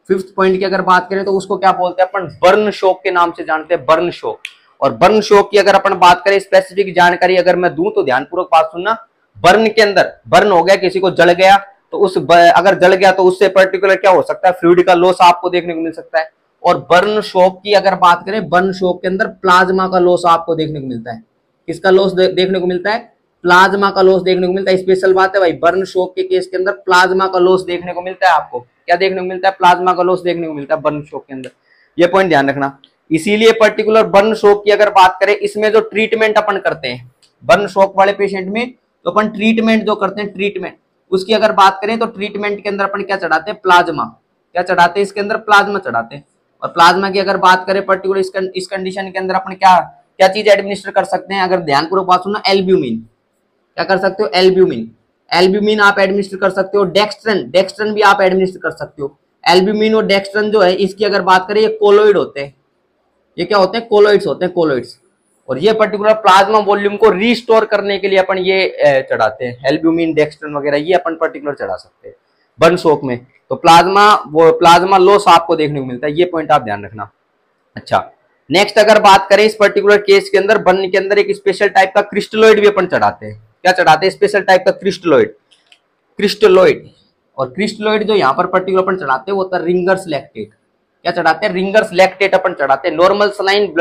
S1: Fifth point की अगर बात करें तो उसको क्या बोलते हैं अपन, बर्न शॉक के नाम से जानते हैं, बर्न शॉक। और बर्न शॉक की अगर अपन बात करें, स्पेसिफिक जानकारी अगर मैं दूं तो ध्यानपूर्वक बात सुनना। बर्न के अंदर, बर्न हो गया, किसी को जल गया, तो अगर जल गया तो उससे पर्टिकुलर क्या हो सकता है, फ्लूइड का लॉस आपको देखने को मिल सकता है। और बर्न शॉक की अगर बात करें, बर्न शॉक के अंदर प्लाज्मा का लॉस आपको देखने को मिलता है। किसका लॉस देखने को मिलता है, प्लाज्मा का लॉस देखने को मिलता है। स्पेशल बात है भाई, बर्न शॉक के केस के अंदर प्लाज्मा का लॉस देखने को मिलता है। आपको क्या देखने को मिलता है, प्लाज्मा का लॉस देखने को मिलता है बर्न शॉक के अंदर। ये पॉइंट ध्यान रखना। इसीलिए पर्टिकुलर बर्न शॉक की अगर बात करें, इसमें जो ट्रीटमेंट अपन करते हैं बर्न शॉक वाले पेशेंट में, तो अपन ट्रीटमेंट जो करते हैं, ट्रीटमेंट उसकी अगर बात करें तो ट्रीटमेंट के अंदर अपन क्या चढ़ाते हैं, प्लाज्मा। क्या चढ़ाते हैं, इसके अंदर प्लाज्मा चढ़ाते हैं। और प्लाज्मा की अगर बात करें पर्टिकुलर इस कंडीशन के अंदर अपन क्या चीज एडमिनिस्टर कर सकते हैं, अगर ध्यानपूर्वक बात सुनना, एल्ब्यूमिन। क्या कर सकते हो, एल्ब्यूमिन आप एडमिनिस्टर कर सकते हो। डेक्स्ट्रन भी आप एडमिनिस्टर कर सकते हो। एल्ब्यूमिन और डेक्स्ट्रन जो है, इसकी अगर बात करें, ये कोलोइड होते हैं। ये क्या होते हैं, कोलोइड्स होते हैं, कोलोइड्स। और ये पर्टिकुलर प्लाज्मा वॉल्यूम को रिस्टोर करने के लिए अपन ये चढ़ाते हैं, एल्ब्यूमिन, डेक्स्ट्रन वगैरह, ये अपन पर्टिकुलर चढ़ा सकते हैं बर्न शॉक में। तो प्लाज्मा लॉस आपको देखने को मिलता है, ये पॉइंट आप ध्यान रखना। अच्छा, नेक्स्ट अगर बात करें इस पर्टिकुलर केस के अंदर, बर्न के अंदर एक स्पेशल टाइप का क्रिस्टलोइड भी अपन चढ़ाते हैं। क्या चढ़ाते हैं, स्पेशल टाइप का क्रिस्टलोइड। और क्रिस्टलोइड जो यहाँ पर पर्टिकुलर अपन चढ़ाते हैं वो होता है रिंगर्स लैक्टेट। क्या चढ़ाते हैं, रिंगर्स लैक्टेट अपन चढ़ाते हैं। नॉर्मल सलाइन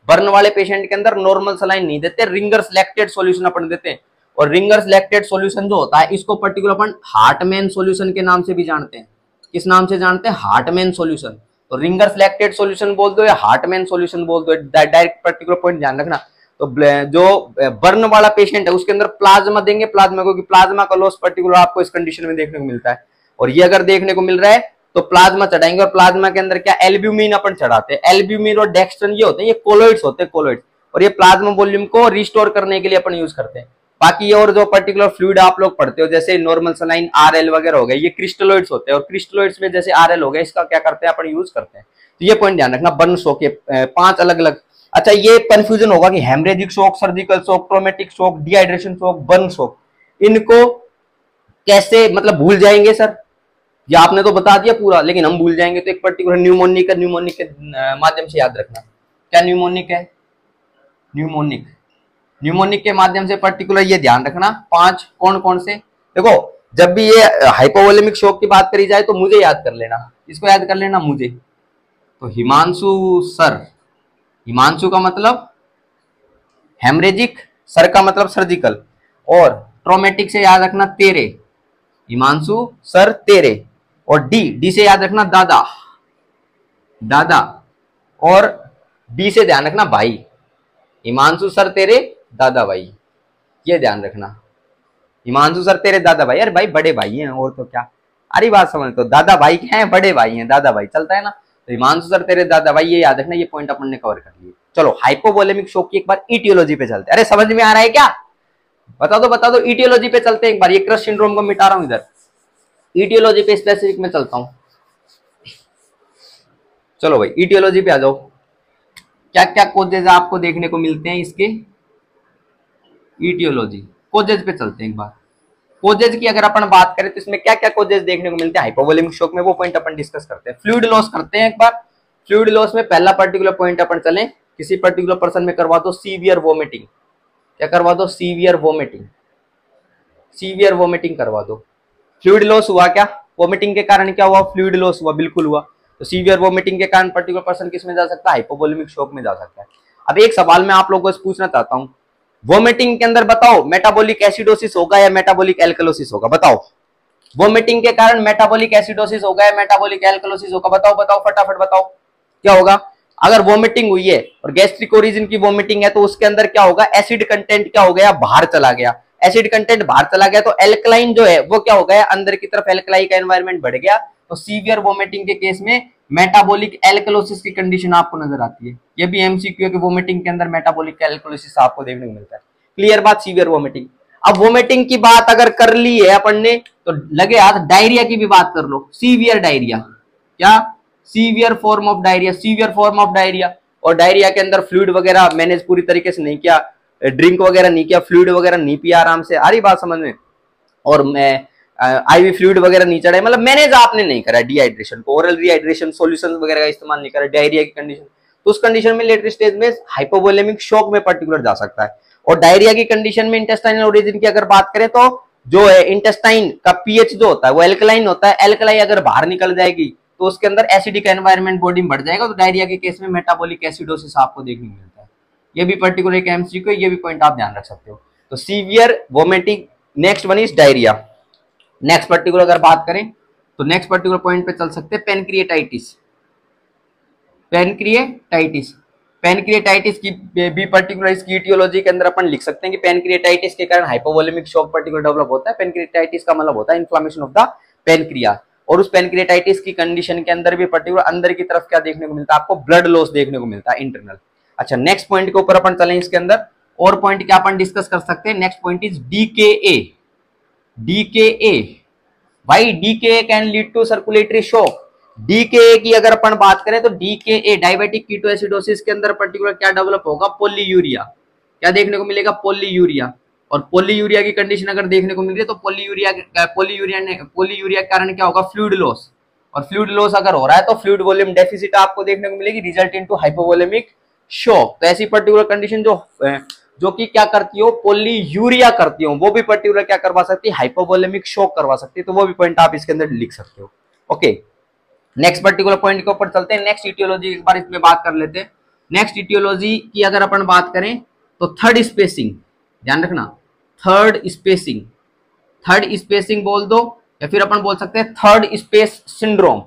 S1: बर्न वाले पेशेंट के अंदर नॉर्मल सलाइन नहीं देते, रिंगर्स लैक्टेट सॉल्यूशन अपन देते हैं। और रिंगर्स लैक्टेट सॉल्यूशन जो होता है, इसको पर्टिकुलर अपन हार्टमैन सॉल्यूशन के नाम से भी जानते हैं। किस नाम से जानते हैं, हार्टमैन सॉल्यूशन। तो रिंगर्स लैक्टेट सॉल्यूशन बोल दो या हार्टमैन सॉल्यूशन बोल दो, डायरेक्ट पर्टिकुलर पॉइंट ध्यान रखना। तो जो बर्न वाला पेशेंट है उसके अंदर प्लाज्मा देंगे, क्योंकि प्लाज्मा का लॉस पर्टिकुलर आपको इस कंडीशन में देखने को मिलता है। और ये अगर देखने को मिल रहा है तो प्लाज्मा चढ़ाएंगे। और प्लाज्मा के अंदर क्या, एल्ब्यूमिन अपन चढ़ाते हैं। एल्ब्यूमिन और डेक्स्ट्रन ये होते हैं, ये कोलोइड्स होते हैं, कोलोइड्स। और ये प्लाज्मा वॉल्यूम को रिस्टोर करने के लिए अपन यूज करते हैं। बाकी ये और जो पर्टिकुलर फ्लूइड आप लोग पढ़ते हो, जैसे नॉर्मल सलाइन, आरएल वगैरह हो गए, ये क्रिस्टलोइड्स होते हैं। और क्रिस्टलोइड्स में जैसे आरएल हो गया, इसका क्या करते हैं अपन, यूज करते हैं। तो ये पॉइंट ध्यान रखना, बर्न शॉक के 5 अलग अलग। अच्छा, ये कंफ्यूजन होगा कि haemorrhagic shock, surgical shock, traumatic shock, dehydration shock, burn shock, इनको कैसे मतलब भूल जाएंगे सर? ये आपने तो बता दिया पूरा, लेकिन हम भूल जाएंगे। तो एक पर्टिकुलर न्यूमोनिक के माध्यम से याद रखना। क्या न्यूमोनिक है, न्यूमोनिक के माध्यम से पर्टिकुलर ये ध्यान रखना। 5 कौन कौन से, देखो जब भी ये हाइपोवोलेमिक शॉक की बात करी जाए तो मुझे याद कर लेना, इसको याद कर लेना मुझे। तो हिमांशु सर, हिमांशु का मतलब हेमरेजिक, सर का मतलब सर्जिकल, और ट्रोमेटिक से याद रखना तेरे, हिमांशु सर तेरे। और डी से याद रखना दादा, दादा, और बी से ध्यान रखना भाई, हिमांशु सर तेरे दादा भाई, ये ध्यान रखना, हिमांशु सर तेरे दादा भाई। अरे भाई बड़े भाई हैं और तो क्या, अरे बात समझ, तो दादा भाई हैं, बड़े भाई हैं, दादा भाई चलता है ना। तो हिमांशु सर तेरे दादा भाई, ये याद रखना, ये पॉइंट अपन ने कवर कर लिए। चलो हाइपोवोलेमिक शॉक की एक बार ईटियोलॉजी पे चलते हैं। अरे समझ में आ रहा है क्या, बता दो ईटियोलॉजी पे चलते हैं एक बार। ये क्रश सिंड्रोम को मिटा रहा हूं इधर, ईटियोलॉजी पे स्पेसिफिक में चलता हूं। चलो भाई ईटियोलॉजी पे आ जाओ। क्या क्या कोजेज आपको देखने को मिलते हैं इसके, ईटियोलॉजी कोजेज पे चलते हैं एक बार। कोजेज की अगर अपन बात करें तो इसमें क्या क्या कोजेज देखने को मिलते हैं हाइपोवोलेमिक शॉक में, वो पॉइंट अपन डिस्कस करते हैं। फ्लूइड लॉस करते हैं एक बार। फ्लूइड लॉस में पहला पर्टिकुलर पॉइंट अपन चलें, किसी पर्टिकुलर पर्सन में करवा दो सीवियर वोमिटिंग। क्या करवा दो, सीवियर वोमिटिंग, सीवियर वोमिटिंग करवा दो। फ्लूइड लॉस हुआ क्या, वोमिटिंग के कारण क्या हुआ, फ्लूइड लॉस हुआ, बिल्कुल हुआ। तो सीवियर वोमिटिंग के कारण पर्टिकुलर पर्सन किस में जा सकता है, हाइपोवोलेमिक शॉक में जा सकता है। अब एक सवाल मैं आप लोगों से पूछना चाहता हूं, वोमिटिंग के अंदर बताओ मेटाबॉलिक एसिडोसिस होगा या मेटाबॉलिक एल्कलोसिस होगा, बताओ। वोमिटिंग के कारण मेटाबॉलिक एसिडोसिस होगा या मेटाबॉलिक एल्कलोसिस होगा, बताओ बताओ फटाफट बताओ क्या होगा। अगर वोमिटिंग हुई है और गैस्ट्रिक ओरिजिन की वोमिटिंग है तो उसके अंदर क्या होगा, एसिड कंटेंट क्या हो गया, बाहर चला गया। एसिड कंटेंट बाहर चला गया तो एल्कलाइन जो है वो क्या हो गया, अंदर की तरफ एल्कलाई का एनवायरनमेंट बढ़ गया। तो सीवियर वोमिटिंग के केस में मेटाबॉलिक एल्कलोसिस की कंडीशन आपको नजर आती है। ये भी एमसीक्यू है कि वोमिटिंग के अंदर मेटाबॉलिक एल्कलोसिस आपको देखने को मिलता है। क्लियर बात, सीवियर वोमिटिंग। अब वोमिटिंग की बात अगर कर ली है अपन ने तो लगे हाथ डायरिया की भी बात कर लो। सीवियर डायरिया, क्या, severe form of diarrhoea, severe form of diarrhoea. और डायरिया के अंदर फ्लूइड वगैरह मैनेज पूरी तरीके से नहीं किया, ड्रिंक वगैरह नहीं किया, फ्लूइड वगैरह नहीं पिया आराम से, आ रही बात समझ में, और मैं आईवी फ्लूइड वगैरह नहीं चढ़ाए, मतलब मैनेज आपने नहीं करा डिहाइड्रेशन को, ओरल डिहाइड्रेशन सॉल्यूशंस वगैरह का इस्तेमाल नहीं करा, डायरिया की कंडीशन, तो उस कंडीशन में लेटर स्टेज में हाइपोवोलेमिक शॉक में पर्टिकुलर जा सकता है। और डायरिया की कंडीशन में इंटेस्टाइनल ओरिजिन की अगर बात करें तो जो है इंटेस्टाइन का पीएच जो होता है वो एल्कलाइन होता है। एल्कलाई अगर बाहर निकल जाएगी तो उसके अंदर एसिडिक एनवायरनमेंट बॉडी में बढ़ जाएगा। तो डायरिया के केस में मेटाबॉलिक एसिडोसिस आपको देखने को मिलता है। ये भी पर्टिकुलर एक एमसीक्यू, ये भी पॉइंट आप ध्यान रख सकते हो। तो severe vomiting, next one is diarrhoea. Next particular अगर बात करें तो नेक्स्ट पर्टिकुलर पॉइंट पे चल सकते हैं, पेनक्रिएटाइटिस। पेनक्रिएटाइटिस, पेनक्रिएटाइटिस की भी पर्टिकुलर इसकी ईटियोलॉजी के अंदर अपन लिख सकते हैं कि पेनक्रिएटाइटिस के कारण हाइपोवोलेमिक शॉक पर्टिकुलर डेवलप होता है। पेनक्रिएटाइटिस का मतलब होता है इन्फ्लेमेशन ऑफ द पेनक्रिया। और उस पेनक्रिएटाइटिस की कंडीशन के अंदर भी पर्टिकुलर अंदर की तरफ क्या देखने को मिलता है, आपको ब्लड लॉस देखने को मिलता है इंटरनल। अच्छा नेक्स्ट पॉइंट के ऊपर अपन चलें, इसके अंदर और पॉइंट क्या अपन डिस्कस कर सकते हैं। Next point is DKA. DKA भाई, DKA can lead to circulatory shock. DKA की अगर अपन बात करें तो डीकेए डायबिटिक कीटोएसिडोसिस के अंदर पर्टिकुलर क्या डेवलप होगा, पॉलीयूरिया। क्या देखने को मिलेगा, पॉलीयूरिया। और पॉलीयूरिया की कंडीशन अगर देखने को मिल रही है तो पॉलीयूरिया के कारण क्या होगा, फ्लूइड लॉस। और फ्लूइड लॉस अगर हो रहा है तो फ्लूइड वॉल्यूम डेफिसिट आपको देखने को मिलेगी, रिजल्ट इनटू हाइपोवोलेमिक शॉक। तो ऐसी पर्टिकुलर कंडीशन जो कि क्या करती हो, पॉलीयूरिया करती हो, वो भी पर्टिकुलर क्या करवा सकती है, हाइपोवोलेमिक शॉक करवा सकती है। तो वो भी पॉइंट आप इसके अंदर लिख सकते हो। ओके नेक्स्ट पर्टिकुलर पॉइंट के ऊपर चलते हैं। नेक्स्ट इटियोलॉजी एक बार इसमें बात कर लेते हैं। नेक्स्ट इटियोलॉजी की अगर अपन बात करें तो थर्ड स्पेसिंग, ध्यान रखना, थर्ड स्पेसिंग। थर्ड स्पेसिंग बोल दो या फिर अपन बोल सकते हैं third space syndrome.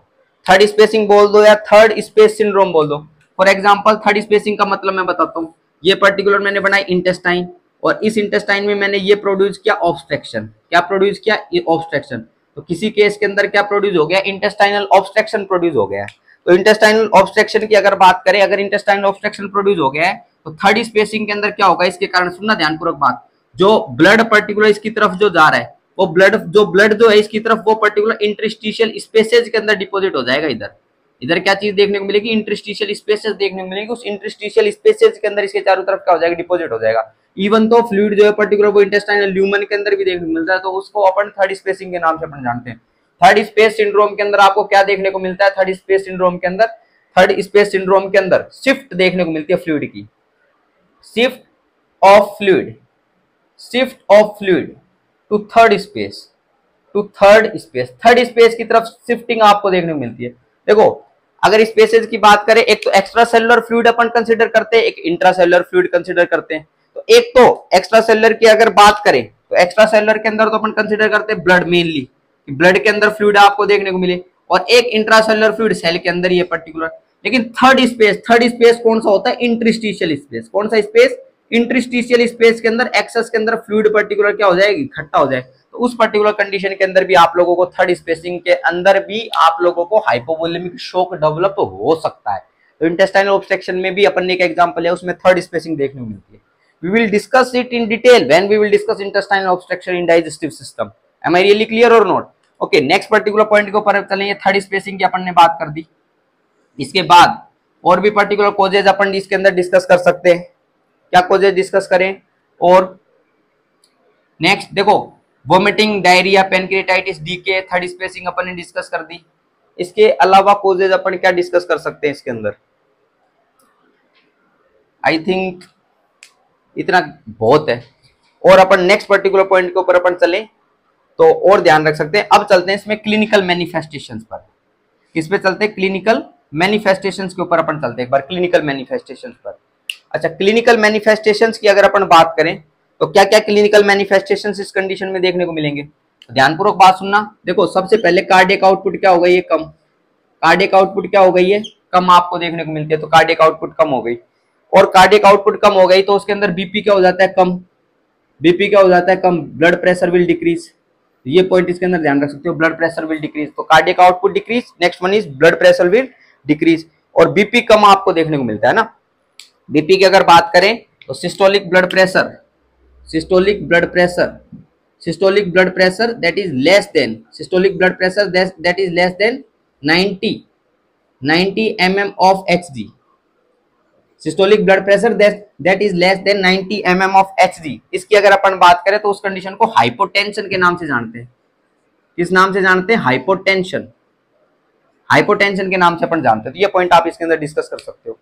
S1: Third spacing बोल दो या थर्ड स्पेस सिंड्रोम बोल दो। फॉर एग्जांपल थर्ड स्पेसिंग का मतलब मैं बताता हूँ। ये पर्टिकुलर मैंने बनाई इंटेस्टाइन और इस इंटेस्टाइन में मैंने ये प्रोड्यूस किया ऑब्स्ट्रक्शन। क्या प्रोड्यूस किया, ये ऑब्स्ट्रक्शन। तो किसी केस के अंदर क्या प्रोड्यूस हो गया, इंटेस्टाइनल ऑब्स्ट्रक्शन प्रोड्यूस हो गया है। तो इंटेस्टाइनल ऑब्स्ट्रक्शन की अगर बात करें, अगर इंटेस्टाइनल ऑब्स्ट्रक्शन प्रोड्यूस हो गया है तो थर्ड स्पेसिंग के अंदर क्या होगा, इसके कारण सुनना ध्यानपूर्वक बात, जो ब्लड पर्टिकुलर इसकी तरफ जो जा रहा है वो ब्लड जो है इसकी तरफ, वो पर्टिकुलर इंटरस्टिशियल स्पेसेज के अंदर डिपॉजिट हो जाएगा। इधर क्या चीज देखने को मिलेगी, इंटरस्टिशियल स्पेसेस देखने को मिलेगी। उस इंटरस्टिशियल स्पेसेस के अंदर इसके चारों तरफ क्या हो जाएगा, डिपॉजिट हो जाएगा। इवन तो फ्लूइड जो है पर्टिकुलर वो इंटेस्टाइनल ल्यूमन के अंदर भी देखने को मिलता है। तो उसको अपन थर्ड स्पेसिंग के नाम से अपन जानते हैं। थर्ड स्पेस सिंड्रोम के अंदर आपको क्या देखने को मिलता है, थर्ड स्पेस सिंड्रोम के अंदर शिफ्ट देखने को मिलती है फ्लूइड की, shift of fluid to third space, third space की तरफ शिफ्टिंग आपको देखने को मिलती है। देखो अगर स्पेसेस की बात करें, एक तो एक्स्ट्रा सेलुलर फ्लूइड अपन कंसीडर करते हैं, एक इंट्रा सेलुलर फ्लूइड कंसीडर करते हैं। तो एक तो एक्स्ट्रा सेलुलर की अगर बात करें तो एक्स्ट्रा सेलुलर के अंदर तो अपन कंसीडर करते हैं ब्लड, मेनली ब्लड के अंदर फ्लूइड आपको देखने को मिले। और एक इंट्रा सेलुलर फ्लूइड सेल के अंदर ये पर्टिकुलर। लेकिन थर्ड स्पेस कौन सा होता है? Interstitial space. कौन सा स्पेस? इंटरस्टिशियल स्पेस के अंदर एक्सेस के अंदर फ्लूइड पर्टिकुलर क्या हो जाएगी? इकट्ठा हो जाए। तो उस पर्टिकुलर कंडीशन के अंदर भी आप लोगों को थर्ड स्पेसिंग के अंदर भी आप लोगों को हाइपोवोलेमिक शॉक डेवलप हो सकता है। तो इंटेस्टाइनल ऑब्स्ट्रक्शन में भी अपन ने एक एग्जांपल है, उसमें थर्ड स्पेसिंग देखने को मिलती है। We will discuss it in detail when we will discuss intestinal obstruction in digestive system. Am I really clear or not? Okay, next particular point के ऊपर चलेंगे। थर्ड स्पेसिंग की अपन ने बात कर दी। इसके बाद और भी पर्टिकुलर कॉजेज अपन इसके अंदर डिस्कस कर सकते हैं। क्या कॉजेज डिस्कस करें? और नेक्स्ट देखो, vomiting, diarrhoea, pancreatitis, DK, third spacing अपन ने डिस्कस कर दी। इसके अलावा कॉजेज अपन क्या डिस्कस कर सकते हैं इसके अंदर? आई थिंक इतना बहुत है। और अपन नेक्स्ट पर्टिकुलर पॉइंट के ऊपर अपन चले तो और ध्यान रख सकते हैं। अब चलते हैं इसमें क्लिनिकल मैनिफेस्टेशंस पर। किस पे चलते हैं? क्लिनिकल मैनिफेस्टेशंस के ऊपर अपन चलते हैं एक बार, क्लिनिकल मैनिफेस्टेशंस पर। अच्छा, क्लिनिकल मैनिफेस्टेशंस की अगर अपन बात करें तो क्या क्या क्लिनिकल मैनिफेस्टेशंस इस कंडीशन में देखने को मिलेंगे? ध्यानपूर्वक बात सुनना। देखो, सबसे पहले कार्डियक आउटपुट क्या हो गई है? कम। कार्डियक आउटपुट क्या हो गई है? कम आपको देखने को मिलती है। तो कार्डियक आउटपुट कम हो गई, और कार्डियक आउटपुट कम हो गई तो उसके अंदर बीपी क्या हो जाता है? कम। बीपी क्या हो जाता है? कम। Blood pressure will decrease. ये पॉइंट इसके अंदर ध्यान रख सकते हो, ब्लड प्रेशर विल डिक्रीज। तो cardiac output decrease, next one is blood pressure will decrease, और बीपी कम आपको देखने को मिलता है ना। बीपी की अगर बात करें तो systolic blood pressure, systolic blood pressure, systolic blood pressure that is less than, systolic blood pressure that is less than 90 mm of Hg। Systolic blood pressure that is less than 90 mm of Hg। इसकी अगर अपन बात करें तो उस condition को hypotension के नाम से जानते हैं। किस नाम से जानते हैं? हाइपोटेंशन। हाइपोटेंशन के नाम से अपन जानते हैं। तो ये पॉइंट आप इसके अंदर डिस्कस कर सकते हो।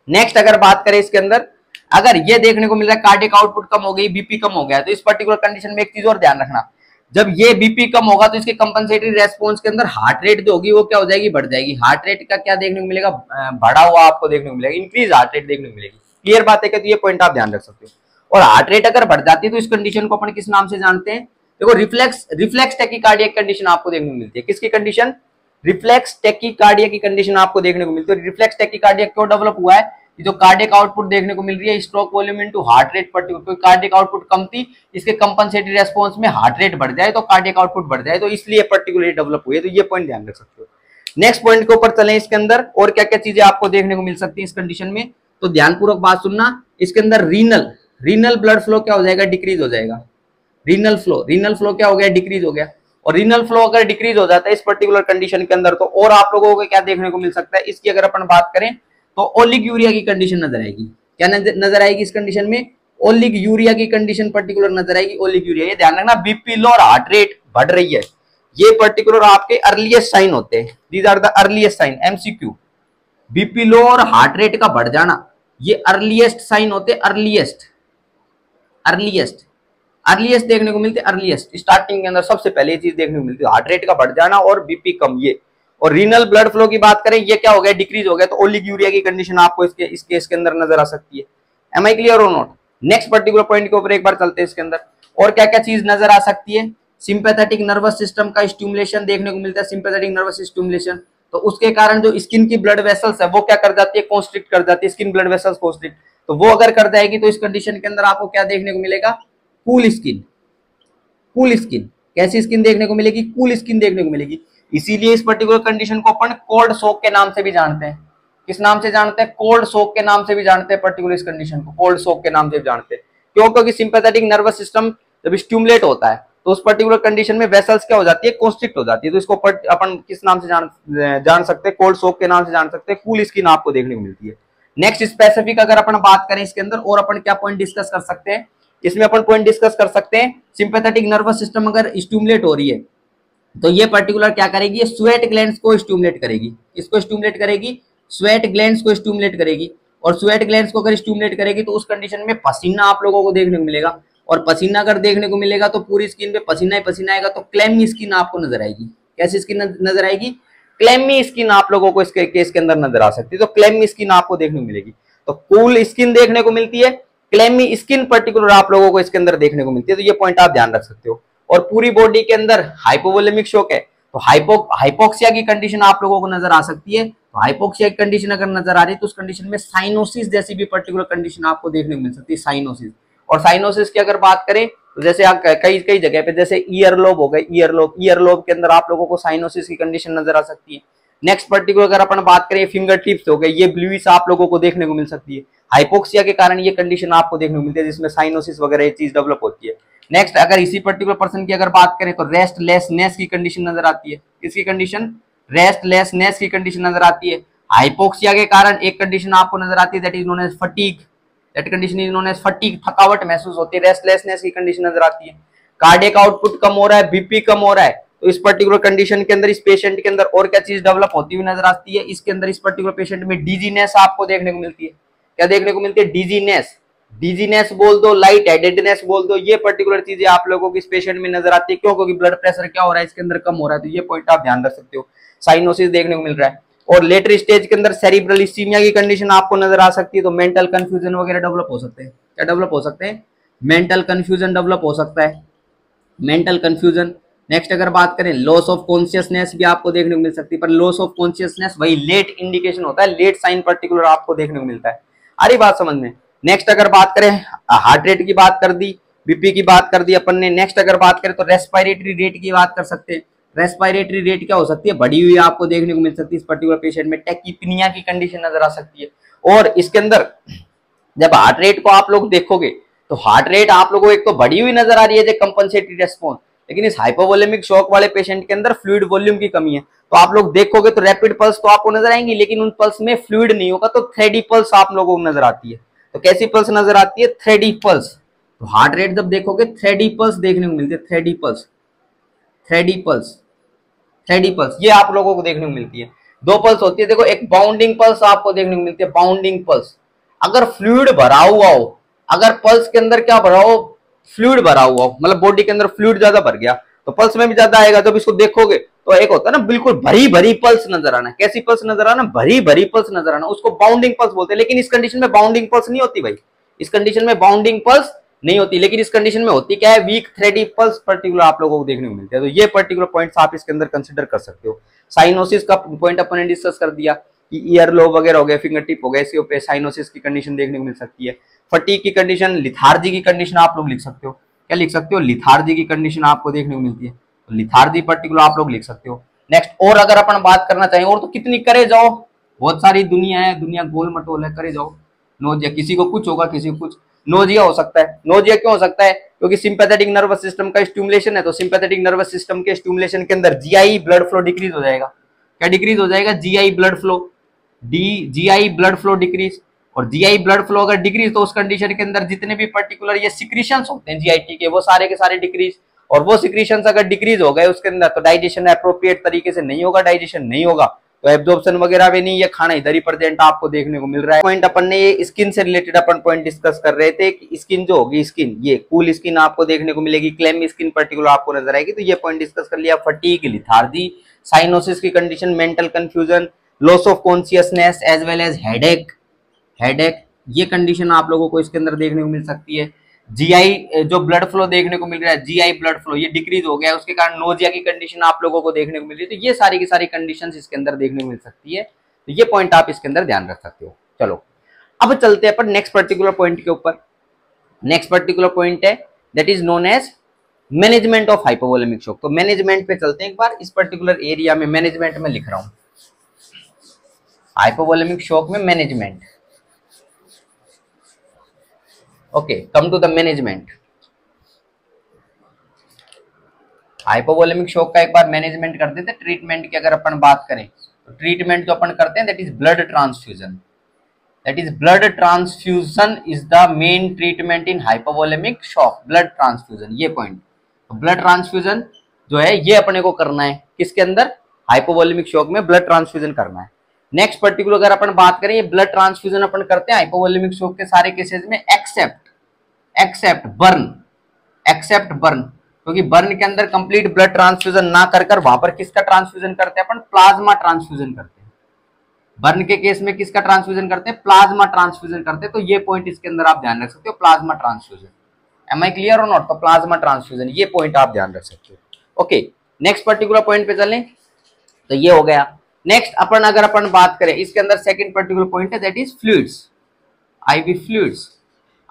S1: नेक्स्ट अगर बात करें इसके अंदर, अगर ये देखने को मिल रहा है कार्डियक आउटपुट कम हो गई, बीपी कम हो गया, तो इस पर्टिकुलर कंडीशन में एक चीज और ध्यान रखना, जब ये बीपी कम होगा तो इसके कंपनसेटरी रेस्पॉन्स के अंदर हार्ट रेट जो होगी वो क्या हो जाएगी? बढ़ जाएगी। हार्ट रेट का क्या देखने को मिलेगा? बढ़ा हुआ आपको देखने को मिलेगा, इंक्रीज हार्ट रेट देखने को मिलेगी। क्लियर बात है क्या? तो ये पॉइंट आप ध्यान रख सकते हो। और हार्ट रेट अगर बढ़ जाती है तो इस कंडीशन को अपन किस नाम से जानते हैं? देखो, रिफ्लेक्स टैकीकार्डिया कंडीशन आपको देखने को मिलती है। किसकी कंडीशन? रिफ्लेक्स टैकीकार्डिया की कंडीशन आपको देखने को मिलती है। रिफ्लेक्स टैकीकार्डिया क्यों डेवलप हुआ है? जो कार्डियक आउटपुट देखने को मिल रही है, stroke volume into heart rate particular, कोई कार्डियक आउटपुट कम थी, इसके कंपनसेटरी रेस्पॉन्स में हार्ट रेट बढ़ जाए तो कार्डियक आउटपुट बढ़ जाए, तो इसलिए पर्टिकुलर डेवलप हुई है। तो ये पॉइंट ध्यान रख सकते हो। नेक्स्ट पॉइंट के ऊपर चलें। इसके अंदर और क्या क्या चीजें आपको देखने को मिल सकती है इस कंडीशन में? तो ध्यानपूर्वक बात सुनना। इसके अंदर रीनल ब्लड फ्लो क्या हो जाएगा? डिक्रीज हो जाएगा। रीनल फ्लो क्या हो गया? डिक्रीज हो गया। और रीनल फ्लो अगर डिक्रीज हो जाता है इस पर्टिकुलर कंडीशन के अंदर, तो और आप लोगों को क्या देखने को मिल सकता है? इसकी अगर अपन बात करें तो ओलिगूरिया की कंडीशन नजर आएगी। क्या नजर आएगी इस कंडीशन में? ओलिगूरिया की कंडीशन पर्टिकुलर नजर आएगी। ओलिगूरिया, ये ध्यान रखना, बीपी लो और हार्ट रेट बढ़ रही है, ये पर्टिकुलर आपके अर्लीस्ट साइन होते हैं। These are the earliest sign. MCQ, BP low और हार्ट रेट का बढ़ जाना, ये अर्लीस्ट साइन होते हैं। अर्लीस्ट देखने को मिलते हैं। अर्लीस्ट स्टार्टिंग के अंदर सबसे पहले चीज देखने को मिलती है हार्ट रेट का बढ़ जाना और बीपी कम। ये और रीनल ब्लड फ्लो की बात करें, ये क्या हो गया? डिक्रीज हो गया। तो ओलिगूरिया की कंडीशन आपको इस केस के अंदर नजर आ सकती है। M I clear or not? Next particular point के ऊपर एक बार चलते हैं। इसके अंदर और क्या क्या चीज नजर आ सकती है? सिंपैथेटिक नर्वस सिस्टम का स्टिमुलेशन देखने को मिलता है। सिंपैथेटिक नर्वस स्टिमुलेशन, तो उसके कारण जो स्किन की ब्लड वेसल्स है वो क्या कर जाती है? कॉन्स्ट्रिक्ट कर जाती है। स्किन ब्लड वेसल्स कॉन्स्ट्रिक्ट, तो वो अगर कर जाएगी तो इस कंडीशन के अंदर आपको क्या देखने को मिलेगा? Cool skin. कैसी स्किन देखने को मिलेगी? कूल स्किन देखने को मिलेगी। इसीलिए इस पर्टिकुलर कंडीशन को अपन कोल्ड शॉक के नाम से भी जानते हैं। किस नाम से जानते हैं? कोल्ड शॉक के नाम से भी जानते हैं। पर्टिकुलर इस कंडीशन को कोल्ड शॉक के नाम से भी जानते हैं। क्यों? क्योंकि सिंपैथेटिक नर्वस सिस्टम जब स्टिमुलेट होता है तो उस पर्टिकुलर कंडीशन में वेसल्स क्या हो जाती है? कॉन्स्ट्रिक्ट हो जाती है। तो इसको अपन किस नाम से जान सकते हैं? कोल्ड शॉक के नाम से जान सकते हैं। कूल स्किन आपको देखने को मिलती है। नेक्स्ट स्पेसिफिक अगर अपन बात करें इसके अंदर, और अपन क्या पॉइंट डिस्कस कर सकते हैं इसमें? अपन पॉइंट डिस्कस कर सकते हैं, सिंपैथेटिक नर्वस सिस्टम अगर स्टिमुलेट हो रही है तो ये पर्टिकुलर क्या करेगी? ये स्वेट ग्लैंड्स को स्टिमुलेट करेगी। इसको स्टिमुलेट करेगी, स्वेट ग्लैंड्स को स्टिमुलेट करेगी। और स्वेट ग्लैंड्स को अगर स्टिमुलेट करेगी तो उस कंडीशन में पसीना आप लोगों को देखने को मिलेगा। और पसीना अगर देखने को मिलेगा तो पूरी स्किन पे पसीना ही पसीना आएगा। तो क्लैमी स्किन आपको नजर आएगी। कैसी स्किन नजर आएगी? क्लैमी स्किन आप लोगों को इसके केस के अंदर नजर आ सकती है। तो क्लैमी स्किन आपको देखने को मिलेगी। तो कूल स्किन देखने को मिलती है, क्लैमी स्किन पर्टिकुलर आप लोगों को इसके अंदर देखने को मिलती है। तो ये पॉइंट आप ध्यान रख सकते हो। और पूरी बॉडी के अंदर हाइपोवोलेमिक शॉक है तो हाइपोक्सिया की कंडीशन आप लोगों को नजर आ सकती है। तो हाइपोक्सिया की कंडीशन अगर नजर आ रही है तो उस कंडीशन में साइनोसिस जैसी भी पर्टिकुलर कंडीशन आपको देखने को मिल सकती है, साइनोसिस। और साइनोसिस की अगर बात करें तो जैसे आप कई कई जगह पे जैसे ईयरलोब हो गए, ईयरलोब के अंदर आप लोगों को साइनोसिस की कंडीशन नजर आ सकती है। नेक्स्ट पर्टिकुलर अगर अपन बात करें फिंगर टिप्स हो गए, ये ब्लूइश आप लोगों को देखने को मिल सकती है। हाइपोक्सिया के कारण ये कंडीशन आपको देखने को मिलती है जिसमें साइनोसिस वगैरह ये चीज डेवलप होती है। नेक्स्ट अगर इसी पर्टिकुलर पर्सन की अगर बात करें तो रेस्टलेसनेस की कंडीशन नजर आती है। किसकी कंडीशन? रेस्टलेसनेस की कंडीशन नजर आती है। हाइपोक्सिया के कारण एक कंडीशन आपको नजर आती है that is known as fatigue, that condition is known as fatigue, थकावट महसूस होती है, रेस्टलेसनेस की कंडीशन नजर आती है। कार्डियक आउटपुट कम हो रहा है, बीपी कम हो रहा है, तो इस पर्टिकुलर कंडीशन के अंदर इस पेशेंट के अंदर और क्या चीज डेवलप होती हुई नजर आती है? इसके अंदर इस पर्टिकुलर पेशेंट में डिजीनेस आपको देखने को मिलती है। क्या देखने को मिलती है? डिजीनेस। डिजीनेस बोल दो, लाइट हेडेडनेस बोल दो, ये पर्टिकुलर चीजें आप लोगों को इस पेशेंट में नजर आती है। क्यों? क्योंकि ब्लड प्रेशर क्या हो रहा है इसके अंदर कम हो रहा है, तो ये पॉइंट आप ध्यान रख सकते हो। साइनोसिस देखने को मिल रहा है। और लेटर स्टेज के अंदर सेरिब्रल इस्कीमिया की कंडीशन आपको नजर आ सकती है, तो मेंटल कंफ्यूजन वगैरह डेवलप हो सकते हैं। क्या डेवलप हो सकते हैं? मेंटल कंफ्यूजन डेवलप हो सकता है, मेंटल कंफ्यूजन। नेक्स्ट अगर बात करें लॉस ऑफ कॉन्शियसनेस भी आपको देखने को मिल सकती है, पर लॉस ऑफ कॉन्शियसनेस वही लेट इंडिकेशन होता है, लेट साइन पर्टिकुलर आपको देखने को मिलता है। आ रही बात समझ में? नेक्स्ट अगर बात करें हार्ट रेट की बात कर दी, बीपी की बात कर दी अपन ने। नेक्स्ट अगर बात करें तो रेस्पिरेटरी रेट की बात कर सकते हैं। रेस्पिरेटरी रेट क्या हो सकती है? बढ़ी हुई आपको देखने को मिल सकती है इस पर्टिकुलर पेशेंट में। टैकीपनिया की कंडीशन नजर आ सकती है। और इसके अंदर जब हार्ट रेट को आप लोग देखोगे तो हार्ट रेट आप लोगों को एक तो बढ़ी हुई नजर आ रही है, कंपनसेटरी रेस्पॉन्स, लेकिन इस हाइपोवोलेमिक शॉक वाले पेशेंट के अंदर फ्लूइड वॉल्यूम की कमी है। तो आप लोग देखोगे तो रैपिड पल्स तो आपको नजर आएंगी, लेकिन उन पल्स में फ्लूइड नहीं होगा, तो थ्रेडी पल्स आप लोगों को नजर आती है। तो कैसी पल्स नजर आती है? थ्रेडी पल्स। तो हार्ट रेट जब देखोगे थ्रेडी पल्स देखने को मिलती है, थ्रेडी पल्स, थ्रेडी पल्स, थ्रेडी पल्स ये आप लोगों को देखने को मिलती है। दो पल्स होती है, देखो एक बाउंडिंग पल्स आपको देखने को मिलती है, बाउंडिंग पल्स। अगर फ्लूइड भरा हुआ हो, अगर पल्स के अंदर क्या भरा हो? फ्लूइड भरा हुआ हो, मतलब बॉडी के अंदर फ्लूइड ज्यादा भर गया तो पल्स में भी ज्यादा आएगा। जब इसको देखोगे तो एक होता है ना बिल्कुल भरी भरी पल्स नजर आना। कैसी पल्स नजर आना? भरी भरी पल्स नजर आना, उसको बाउंडिंग पल्स बोलते हैं। लेकिन इस कंडीशन में बाउंडिंग पल्स नहीं होती भाई, इस कंडीशन में बाउंडिंग पल्स नहीं होती, लेकिन इस कंडीशन में होती क्या है? वीक थ्रेडी पल्स पर्टिकुलर आप लोगों को देखने को मिलते हैं। तो ये पर्टिकुलर पॉइंट्स आप इसके अंदर कंसिडर कर सकते हो। साइनोसिस का पॉइंट अपन ने डिस्कस कर दिया कि ईयर लोब वगैरह हो गए, फिंगर टिप हो गए, इसके ऊपर साइनोसिस की कंडीशन देखने को मिल सकती है। फटीग की कंडीशन, लिथार्जी की कंडीशन आप लोग लिख सकते हो। क्या लिख सकते हो? लिथार्जी की कंडीशन आपको देखने को मिलती है, तो लिथार्जी पर्टिकुलर आप लोग लिख सकते हो। नेक्स्ट और अगर अपन बात करना चाहें, और तो कितनी करे जाओ, बहुत सारी दुनिया है, दुनिया गोल मटोल है, करे जाओ। नोजिया, किसी को कुछ होगा, किसी को कुछ। नोजिया हो सकता है। नोजिया क्यों हो सकता है? क्योंकि सिंपैथेटिक नर्वस सिस्टम का स्टिमुलेशन है, तो सिंपैथेटिक नर्वस सिस्टम के स्टिमुलेशन के अंदर जीआई ब्लड फ्लो डिक्रीज हो जाएगा। क्या डिक्रीज हो जाएगा? GI blood flow, GI blood flow decrease. और जीआई ब्लड फ्लो अगर डिक्रीज तो उस कंडीशन के अंदर जितने भी पर्टिकुलर ये सिक्रीशंस होते हैं जीआईटी के, वो सारे के सारे डिक्रीज। और वो सिक्रीशंस अगर डिक्रीज हो गए उसके अंदर तो डाइजेशन अप्रोप्रिएट तरीके से नहीं होगा, डाइजेशन नहीं होगा तो एब्जॉर्प्शन वगैरह भी नहीं, ये खाना इधर ही प्रेजेंट आपको देखने को मिल रहा है। पॉइंट अपन ने ये स्किन से रिलेटेड अपन पॉइंट डिस्कस कर रहे थे कि स्किन जो होगी, स्किन ये कूल स्किन आपको देखने को मिलेगी, क्लेम स्किन पर्टिकुलर आपको नजर आएगी, तो ये पॉइंट डिस्कस कर लिया। फटीग, लिथार्जी, साइनोसिस की condition, mental confusion, loss of consciousness as well as headache, headache ये कंडीशन आप लोगों को इसके अंदर देखने को मिल सकती है। जीआई जो ब्लड फ्लो देखने को मिल रहा है, जीआई ब्लड फ्लो ये डिक्रीज हो गया है, उसके कारण नोजिया की कंडीशन आप लोगों को देखने को मिल रही है। तो ये सारी की सारी कंडीशंस इसके अंदर देखने को मिल सकती है, तो ये पॉइंट आप इसके अंदर ध्यान रख सकते हो। चलो अब चलते हैं अपन नेक्स्ट पर्टिकुलर पॉइंट के ऊपर। नेक्स्ट पर्टिकुलर पॉइंट है that is known as management of hypovolemic shock. तो मैनेजमेंट पे चलते हैं एक बार। इस पर्टिकुलर एरिया में मैनेजमेंट में लिख रहा हूं, हाइपोवोलेमिक शॉक में management. Okay, come to the management. Hypovolemic shock का एक बार मैनेजमेंट कर देते। ट्रीटमेंट की अगर अपन बात करें तो ट्रीटमेंट जो अपन करते हैं that is blood transfusion, that is blood transfusion is the main treatment in hypovolemic shock, blood transfusion ये पॉइंट। तो ब्लड ट्रांसफ्यूजन जो है ये अपने को करना है किसके अंदर? हाइपोवोलेमिक शॉक में ब्लड ट्रांसफ्यूजन करना है। नेक्स्ट पर्टिकुलर अगर अपन बात करें, ये ब्लड ट्रांसफ्यूजन अपन करते हैं हाइपोवोलेमिक शॉक के सारे केसेस में एक्सेप्ट बर्न, एक्सेप्ट बर्न, क्योंकि बर्न के अंदर कंप्लीट ब्लड ट्रांसफ्यूजन ना कर वहां पर किसका ट्रांसफ्यूजन करते हैं अपन? प्लाज्मा ट्रांसफ्यूजन करते हैं। बर्न के केस में किसका ट्रांसफ्यूजन करते हैं? प्लाज्मा ट्रांसफ्यूजन करते हैं। तो ये पॉइंट इसके अंदर आप ध्यान रख सकते हो, plasma transfusion. Am I clear or not? तो प्लाज्मा ट्रांसफ्यूजन ये पॉइंट आप ध्यान रख सकते हो। ओके, नेक्स्ट पर्टिकुलर पॉइंट पे चलें। तो ये हो गया नेक्स्ट अपन अगर अपन बात करें इसके अंदर सेकंड पर्टिकुलर पॉइंट है that is fluids, ivy fluids.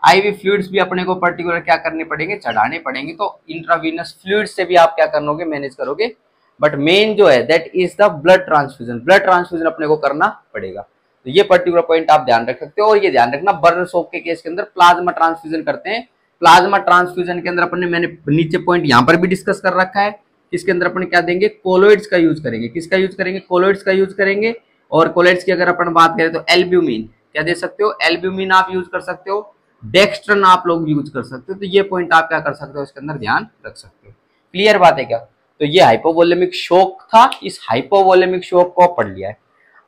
S1: Ivy fluids भी अपने को पर्टिकुलर क्या करने पड़ेंगे, चढ़ाने पड़ेंगे। तो इंट्रावीनस फ्लूइड्स से भी आप क्या करोगे, मैनेज करोगे। बट मेन जो है that is the blood transfusion, blood transfusion अपने को करना पड़ेगा। तो ये पर्टिकुलर पॉइंट आप ध्यान रख सकते हो। और ये ध्यान रखना बर्न शॉक के केस के अंदर प्लाज्मा ट्रांसफ्यूजन करते हैं। प्लाज्मा ट्रांसफ्यूजन के अंदर अपन मैंने नीचे पॉइंट यहाँ पर भी डिस्कस कर रखा है। इसके अंदर अपन क्या देंगे, कोलोइड्स का यूज करेंगे। किसका यूज करेंगे, कोलोइड्स का यूज करेंगे। और कोलोइड्स की अगर अपन बात करें तो एल्ब्यूमिन क्या दे सकते हो, एल्ब्यूमिन आप यूज कर सकते हो, डेक्स्ट्रन आप लोग यूज कर सकते हो। तो ये पॉइंट आप क्या कर सकते हो, इसके अंदर ध्यान रख सकते हो। क्लियर बात है क्या। तो ये हाइपोवोलेमिक शॉक था, इस हाइपोवोलेमिक शॉक को पढ़ लिया है।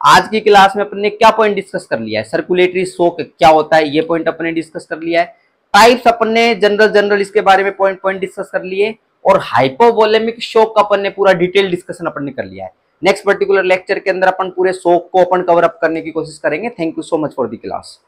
S1: आज की क्लास में अपन ने क्या पॉइंट डिस्कस कर लिया है, सर्कुलेटरी शॉक क्या होता है, ये पॉइंट अपन ने डिस्कस कर लिया है। टाइप्स अपन ने जनरल इसके बारे में पॉइंट डिस्कस कर लिए। और हाइपोवोलेमिक शॉक का अपन ने पूरा डिटेल डिस्कशन अपन ने कर लिया है। नेक्स्ट पर्टिकुलर लेक्चर के अंदर अपन पूरे शॉक को अपन कवर अप करने की कोशिश करेंगे। Thank you so much for the class.